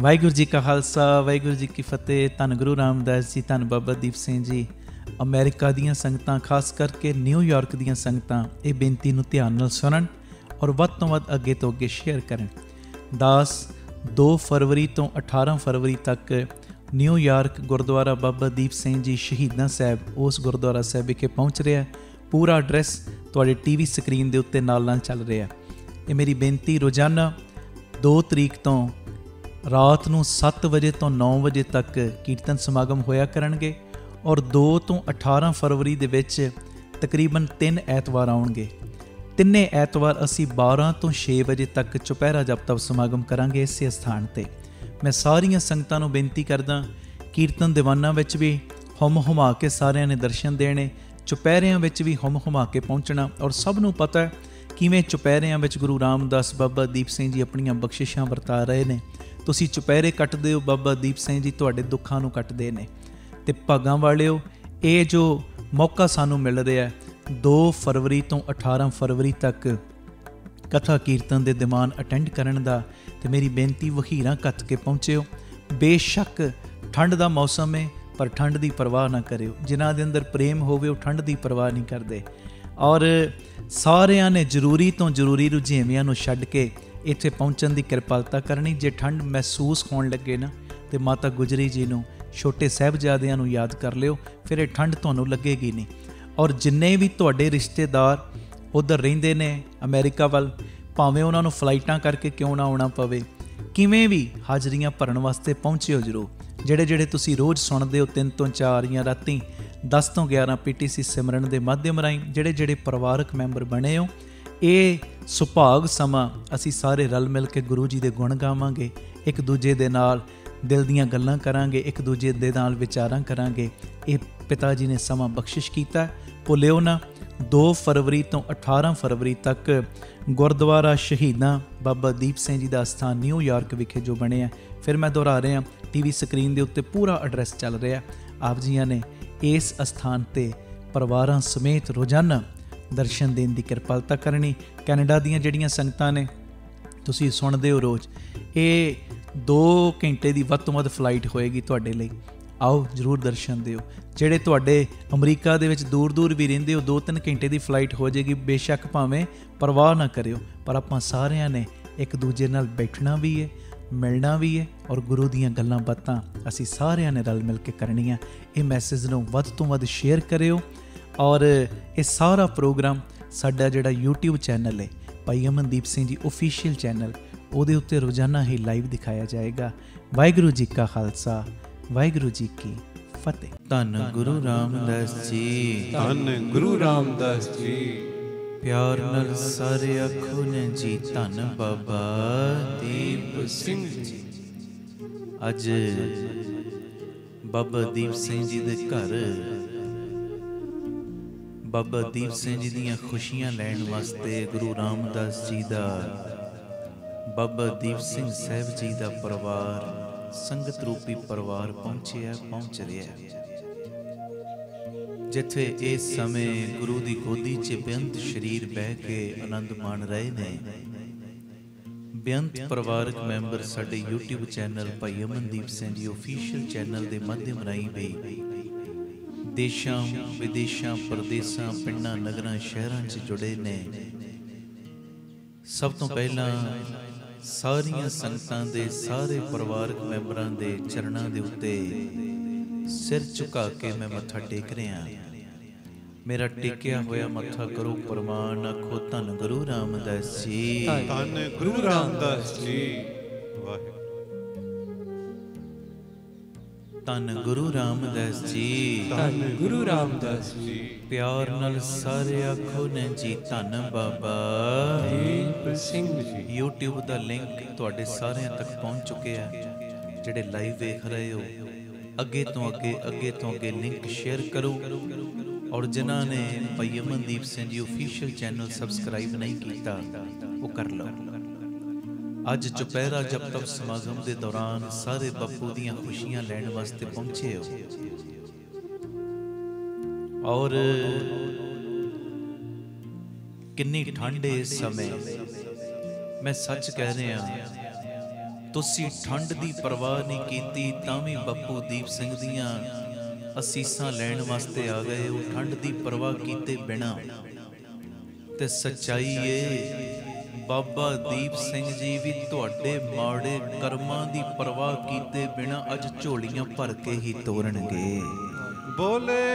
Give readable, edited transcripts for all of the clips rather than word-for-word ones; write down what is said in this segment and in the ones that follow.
ਵਾਹਿਗੁਰੂ ਜੀ ਕਾ ਖਾਲਸਾ, ਵਾਹਿਗੁਰੂ ਜੀ ਕੀ ਫਤਿਹ। ਧੰਨ ਗੁਰੂ ਰਾਮਦਾਸ ਜੀ, ਧੰਨ ਬਾਬਾ ਦੀਪ ਸਿੰਘ ਜੀ। ਅਮਰੀਕਾ ਦੀਆਂ ਸੰਗਤਾਂ, ਖਾਸ ਕਰਕੇ ਨਿਊਯਾਰਕ ਦੀਆਂ ਸੰਗਤਾਂ ਇਹ ਬੇਨਤੀ ਨੂੰ ਧਿਆਨ ਨਾਲ ਸੁਣਨ ਔਰ ਵੱਧ ਤੋਂ ਵੱਧ ਅੱਗੇ ਤੋਂ ਅੱਗੇ ਸ਼ੇਅਰ ਕਰਨ। ਦਾਸ 2 ਫਰਵਰੀ ਤੋਂ 18 ਫਰਵਰੀ ਤੱਕ ਨਿਊਯਾਰਕ ਗੁਰਦੁਆਰਾ ਬਾਬਾ ਦੀਪ ਸਿੰਘ ਜੀ ਸ਼ਹੀਦਾਂ ਸਾਹਿਬ, ਉਸ ਗੁਰਦੁਆਰਾ ਸਾਹਿਬ ਵਿਖੇ ਪਹੁੰਚ ਰਿਹਾ। ਪੂਰਾ ਐਡਰੈਸ ਤੁਹਾਡੇ TV ਸਕਰੀਨ ਦੇ ਉੱਤੇ ਨਾਲ ਨਾਲ ਚੱਲ ਰਿਹਾ। ਇਹ ਮੇਰੀ ਬੇਨਤੀ, ਰੋਜ਼ਾਨਾ 2 ਤਰੀਕ ਤੋਂ ਰਾਤ ਨੂੰ 7 ਵਜੇ ਤੋਂ 9 ਵਜੇ ਤੱਕ ਕੀਰਤਨ ਸਮਾਗਮ ਹੋਇਆ ਕਰਨਗੇ ਔਰ 2 ਤੋਂ 18 ਫਰਵਰੀ ਦੇ ਵਿੱਚ ਤਕਰੀਬਨ 3 ਐਤਵਾਰ ਆਉਣਗੇ। ਤਿੰਨੇ ਐਤਵਾਰ ਅਸੀਂ 12 ਤੋਂ 6 ਵਜੇ ਤੱਕ ਚੁਪਹਿਰਾ ਜਪ ਤਪ ਸਮਾਗਮ ਕਰਾਂਗੇ ਇਸੇ ਸਥਾਨ 'ਤੇ। ਮੈਂ ਸਾਰੀਆਂ ਸੰਗਤਾਂ ਨੂੰ ਬੇਨਤੀ ਕਰਦਾ, ਕੀਰਤਨ ਦੀਵਾਨਾਂ ਵਿੱਚ ਵੀ ਹੁਮ ਹੁਮਾ ਕੇ ਸਾਰਿਆਂ ਨੇ ਦਰਸ਼ਨ ਦੇਣੇ, ਚੁਪਹਿਰਿਆਂ ਵਿੱਚ ਵੀ ਹੁਮ ਹੁਮਾ ਕੇ ਪਹੁੰਚਣਾ। ਔਰ ਸਭ ਨੂੰ ਪਤਾ ਕਿਵੇਂ ਚੁਪਹਿਰਿਆਂ ਵਿੱਚ ਗੁਰੂ ਰਾਮਦਾਸ ਬਾਬਾ ਦੀਪ ਸਿੰਘ ਜੀ ਆਪਣੀਆਂ ਬਖਸ਼ਿਸ਼ਾਂ ਵਰਤਾ ਰਹੇ ਨੇ। ਤੁਸੀਂ ਚੁਪਹਿਰੇ ਕੱਟਦੇ ਹੋ, ਬਾਬਾ ਦੀਪ ਸਿੰਘ ਜੀ ਤੁਹਾਡੇ ਦੁੱਖਾਂ ਨੂੰ ਕੱਟਦੇ ਨੇ। ਅਤੇ ਭਾਗਾਂ ਵਾਲਿਓ, ਇਹ ਜੋ ਮੌਕਾ ਸਾਨੂੰ ਮਿਲ ਰਿਹਾ 2 ਫਰਵਰੀ ਤੋਂ 18 ਫਰਵਰੀ ਤੱਕ ਕਥਾ ਕੀਰਤਨ ਦੇ ਦੀਵਾਨ ਅਟੈਂਡ ਕਰਨ ਦਾ, ਅਤੇ ਮੇਰੀ ਬੇਨਤੀ, ਵਖੀਰਾਂ ਕੱਤ ਕੇ ਪਹੁੰਚਿਓ। ਬੇਸ਼ੱਕ ਠੰਡ ਦਾ ਮੌਸਮ ਹੈ, ਪਰ ਠੰਡ ਦੀ ਪਰਵਾਹ ਨਾ ਕਰਿਓ। ਜਿਨ੍ਹਾਂ ਦੇ ਅੰਦਰ ਪ੍ਰੇਮ ਹੋਵੇ ਉਹ ਠੰਡ ਦੀ ਪਰਵਾਹ ਨਹੀਂ ਕਰਦੇ। ਔਰ ਸਾਰਿਆਂ ਨੇ ਜ਼ਰੂਰੀ ਤੋਂ ਜ਼ਰੂਰੀ ਰੁਝੇਵਿਆਂ ਨੂੰ ਛੱਡ ਕੇ ਇੱਥੇ ਪਹੁੰਚਣ ਦੀ ਕਿਰਪਾਲਤਾ ਕਰਨੀ। ਜੇ ਠੰਡ ਮਹਿਸੂਸ ਹੋਣ ਲੱਗੇ ਨਾ, ਤੇ ਮਾਤਾ ਗੁਜਰੀ ਜੀ ਨੂੰ, ਛੋਟੇ ਸਾਹਿਬਜ਼ਾਦਿਆਂ ਨੂੰ ਯਾਦ ਕਰ ਲਿਓ, ਫਿਰ ਇਹ ਠੰਡ ਤੁਹਾਨੂੰ ਲੱਗੇਗੀ ਨਹੀਂ। ਔਰ ਜਿੰਨੇ ਵੀ ਤੁਹਾਡੇ ਰਿਸ਼ਤੇਦਾਰ ਉੱਧਰ ਰਹਿੰਦੇ ਨੇ ਅਮਰੀਕਾ ਵੱਲ, ਭਾਵੇਂ ਉਹਨਾਂ ਨੂੰ ਫਲਾਈਟਾਂ ਕਰਕੇ ਕਿਉਂ ਨਾ ਆਉਣਾ ਪਵੇ, ਕਿਵੇਂ ਵੀ ਹਾਜ਼ਰੀਆਂ ਭਰਨ ਵਾਸਤੇ ਪਹੁੰਚਿਓ ਜ਼ਰੂਰ। ਜਿਹੜੇ ਤੁਸੀਂ ਰੋਜ਼ ਸੁਣਦੇ ਹੋ 3 ਤੋਂ 4 ਜਾਂ ਰਾਤੀ 10 ਤੋਂ 11 PTC ਸਿਮਰਨ ਦੇ ਮਾਧਿਅਮ ਰਾਹੀਂ ਜਿਹੜੇ ਪਰਿਵਾਰਕ ਮੈਂਬਰ ਬਣੇ ਹੋ, ਇਹ ਸੁਭਾਗ ਸਮਾਂ ਅਸੀਂ ਸਾਰੇ ਰਲ ਮਿਲ ਕੇ ਗੁਰੂ ਜੀ ਦੇ ਗੁਣ ਗਾਵਾਂਗੇ, ਇੱਕ ਦੂਜੇ ਦੇ ਨਾਲ ਦਿਲ ਦੀਆਂ ਗੱਲਾਂ ਕਰਾਂਗੇ, ਇੱਕ ਦੂਜੇ ਦੇ ਨਾਲ ਵਿਚਾਰਾਂ ਕਰਾਂਗੇ। ਇਹ ਪਿਤਾ ਜੀ ਨੇ ਸਮਾਂ ਬਖਸ਼ਿਸ਼ ਕੀਤਾ, ਭੁੱਲਿਓ ਨਾ। 2 ਫਰਵਰੀ ਤੋਂ 18 ਫਰਵਰੀ ਤੱਕ ਗੁਰਦੁਆਰਾ ਸ਼ਹੀਦਾਂ ਬਾਬਾ ਦੀਪ ਸਿੰਘ ਜੀ ਦਾ ਸਥਾਨ ਨਿਊਯਾਰਕ ਵਿਖੇ ਜੋ ਬਣਿਆ, ਫਿਰ ਮੈਂ ਦੁਹਰਾ ਰਿਹਾ, TV ਸਕਰੀਨ ਦੇ ਉੱਤੇ ਪੂਰਾ ਐਡਰੈਸ ਚੱਲ ਰਿਹਾ। ਆਪ ਜੀਆਂ ਨੇ ਇਸ ਅਸਥਾਨ 'ਤੇ ਪਰਿਵਾਰਾਂ ਸਮੇਤ ਰੋਜ਼ਾਨਾ ਦਰਸ਼ਨ ਦੇਣ ਦੀ ਕਿਰਪਾਲਤਾ ਕਰਨੀ। ਕੈਨੇਡਾ ਦੀਆਂ ਜਿਹੜੀਆਂ ਸੰਗਤਾਂ ਨੇ, ਤੁਸੀਂ ਸੁਣਦੇ ਹੋ ਰੋਜ਼, ਇਹ 2 ਘੰਟੇ ਦੀ ਵੱਧ ਤੋਂ ਵੱਧ ਫਲਾਈਟ ਹੋਏਗੀ ਤੁਹਾਡੇ ਲਈ। ਆਓ ਜ਼ਰੂਰ ਦਰਸ਼ਨ ਦਿਓ। ਜਿਹੜੇ ਤੁਹਾਡੇ ਅਮਰੀਕਾ ਦੇ ਵਿੱਚ ਦੂਰ ਵੀ ਰਹਿੰਦੇ ਹੋ, 2-3 ਘੰਟੇ ਦੀ ਫਲਾਈਟ ਹੋ ਜਾਏਗੀ, ਬੇਸ਼ੱਕ ਭਾਵੇਂ ਪਰਵਾਹ ਨਾ ਕਰਿਓ। ਪਰ ਆਪਾਂ ਸਾਰਿਆਂ ਨੇ ਇੱਕ ਦੂਜੇ ਨਾਲ ਬੈਠਣਾ ਵੀ ਹੈ, ਮਿਲਣਾ ਵੀ ਹੈ, ਔਰ ਗੁਰੂ ਦੀਆਂ ਗੱਲਾਂ ਬਾਤਾਂ ਅਸੀਂ ਸਾਰਿਆਂ ਨੇ ਰਲ ਮਿਲ ਕੇ ਕਰਨੀਆਂ। ਇਹ ਮੈਸੇਜ ਨੂੰ ਵੱਧ ਤੋਂ ਵੱਧ ਸ਼ੇਅਰ ਕਰਿਓ। ਔਰ ਇਹ ਸਾਰਾ ਪ੍ਰੋਗਰਾਮ ਸਾਡਾ ਜਿਹੜਾ YouTube ਚੈਨਲ ਹੈ, ਭਾਈ ਅਮਨਦੀਪ ਸਿੰਘ ਜੀ ਓਫੀਸ਼ੀਅਲ ਚੈਨਲ, ਉਹਦੇ ਉੱਤੇ ਰੋਜ਼ਾਨਾ ਹੀ ਲਾਈਵ ਦਿਖਾਇਆ ਜਾਏਗਾ। ਵਾਹਿਗੁਰੂ ਜੀ ਕਾ ਖਾਲਸਾ, ਵਾਹਿਗੁਰੂ ਜੀ ਕੀ ਫਤਿਹ। ਧੰਨ ਗੁਰੂ ਰਾਮਦਾਸ ਜੀ, ਧੰਨ ਗੁਰੂ ਰਾਮਦਾਸ ਜੀ। ਪਿਆਰ ਨਾਲ ਸਾਰੇ ਆਖੋ ਨੇ ਜੀ, ਧੰਨ ਬਾਬਾ ਦੀਪ ਸਿੰਘ ਜੀ। ਅੱਜ ਬਾਬਾ ਦੀਪ ਸਿੰਘ ਜੀ ਦੇ ਘਰ ਬਾਬਾ ਦੀਪ ਸਿੰਘ ਜੀ ਦੀਆਂ ਖੁਸ਼ੀਆਂ ਲੈਣ ਵਾਸਤੇ ਗੁਰੂ ਰਾਮਦਾਸ ਜੀ ਦਾ, ਬਾਬਾ ਦੀਪ ਸਿੰਘ ਸਾਹਿਬ ਜੀ ਦਾ ਪਰਿਵਾਰ, ਸੰਗਤ ਰੂਪੀ ਪਰਿਵਾਰ ਪਹੁੰਚ ਰਿਹਾ। ਜਿੱਥੇ ਇਸ ਸਮੇਂ ਗੁਰੂ ਦੀ ਗੋਦੀ 'ਚ ਬੇਅੰਤ ਸਰੀਰ ਬਹਿ ਕੇ ਆਨੰਦ ਮਾਣ ਰਹੇ ਨੇ, ਬੇਅੰਤ ਪਰਿਵਾਰਕ ਮੈਂਬਰ ਸਾਡੇ YouTube ਚੈਨਲ ਭਾਈ ਅਮਨਦੀਪ ਸਿੰਘ ਜੀ ਓਫੀਸ਼ੀਅਲ ਚੈਨਲ ਦੇ ਮਾਧਿਅਮ ਰਾਹੀਂ ਵੀ ਦੇਸ਼ਾਂ ਵਿਦੇਸ਼ਾਂ, ਪ੍ਰਦੇਸਾਂ, ਪਿੰਡਾਂ, ਨਗਰਾਂ, ਸ਼ਹਿਰਾਂ 'ਚ ਜੁੜੇ ਨੇ। ਸਭ ਤੋਂ ਪਹਿਲਾਂ ਸਾਰੀਆਂ ਸੰਗਤਾਂ ਦੇ, ਸਾਰੇ ਪਰਿਵਾਰਕ ਮੈਂਬਰਾਂ ਦੇ ਚਰਨਾਂ ਦੇ ਉੱਤੇ ਸਿਰ ਝੁਕਾ ਕੇ ਮੈਂ ਮੱਥਾ ਟੇਕ ਰਿਹਾ। ਮੇਰਾ ਟੇਕਿਆ ਹੋਇਆ ਮੱਥਾ ਕਰੋ ਪ੍ਰਮਾਣ, ਆਖੋ ਧੰਨ ਗੁਰੂ ਰਾਮਦਾਸ ਜੀ, ਧੰਨ ਗੁਰੂ ਰਾਮਦਾਸ ਜੀ। ਵਾਹਿਗੁਰੂ। ਧੰਨ ਗੁਰੂ ਰਾਮਦਾਸ ਜੀ, ਧੰਨ ਗੁਰੂ ਰਾਮਦਾਸ ਜੀ। ਪਿਆਰ ਨਾਲ ਸਾਰੇ ਆਖੋ ਨੇ ਜੀ, ਧੰਨ ਬਾਬਾ ਦੀਪ ਸਿੰਘ ਜੀ। YouTube ਦਾ ਲਿੰਕ ਤੁਹਾਡੇ ਸਾਰਿਆਂ ਤੱਕ ਪਹੁੰਚ ਚੁੱਕਿਆ। ਜਿਹੜੇ ਲਾਈਵ ਵੇਖ ਰਹੇ ਹੋ, ਅੱਗੇ ਤੋਂ ਅੱਗੇ ਲਿੰਕ ਸ਼ੇਅਰ ਕਰੋ। ਔਰ ਜਿਨ੍ਹਾਂ ਨੇ ਭਾਈ Amandeep Singh ji official channel subscribe ਨਹੀਂ ਕੀਤਾ, ਉਹ ਕਰ ਲਓ। ਅੱਜ ਚੁਪਹਿਰਾ ਜਪ ਤਪ ਸਮਾਗਮ ਦੇ ਦੌਰਾਨ ਸਾਰੇ ਬਾਪੂ ਦੀਆਂ ਖੁਸ਼ੀਆਂ ਲੈਣ ਵਾਸਤੇ ਪਹੁੰਚੇ ਹੋ। ਔਰ ਕਿੰਨੀ ਠੰਡ ਇਸ ਸਮੇਂ, ਮੈਂ ਸੱਚ ਕਹਿ ਰਿਹਾ, ਤੁਸੀਂ ਠੰਡ ਦੀ ਪਰਵਾਹ ਨਹੀਂ ਕੀਤੀ, ਤਾਂ ਵੀ ਬੱਪੂ ਦੀਪ ਸਿੰਘ ਦੀਆਂ ਅਸੀਸਾਂ ਲੈਣ ਵਾਸਤੇ ਆ ਗਏ ਹੋ। ਠੰਡ ਦੀ ਪਰਵਾਹ ਕੀਤੇ ਬਿਨਾਂ। ਤੇ ਸੱਚਾਈ ਏ ਬਾਬਾ ਦੀਪ ਸਿੰਘ ਜੀ ਵੀ ਤੁਹਾਡੇ ਮਾੜੇ ਕਰਮਾਂ ਦੀ ਪਰਵਾਹ ਕੀਤੇ ਬਿਨਾਂ ਅੱਜ ਝੋਲੀਆਂ ਭਰ ਕੇ ਹੀ ਤੋਰਨਗੇ। ਬੋਲੇ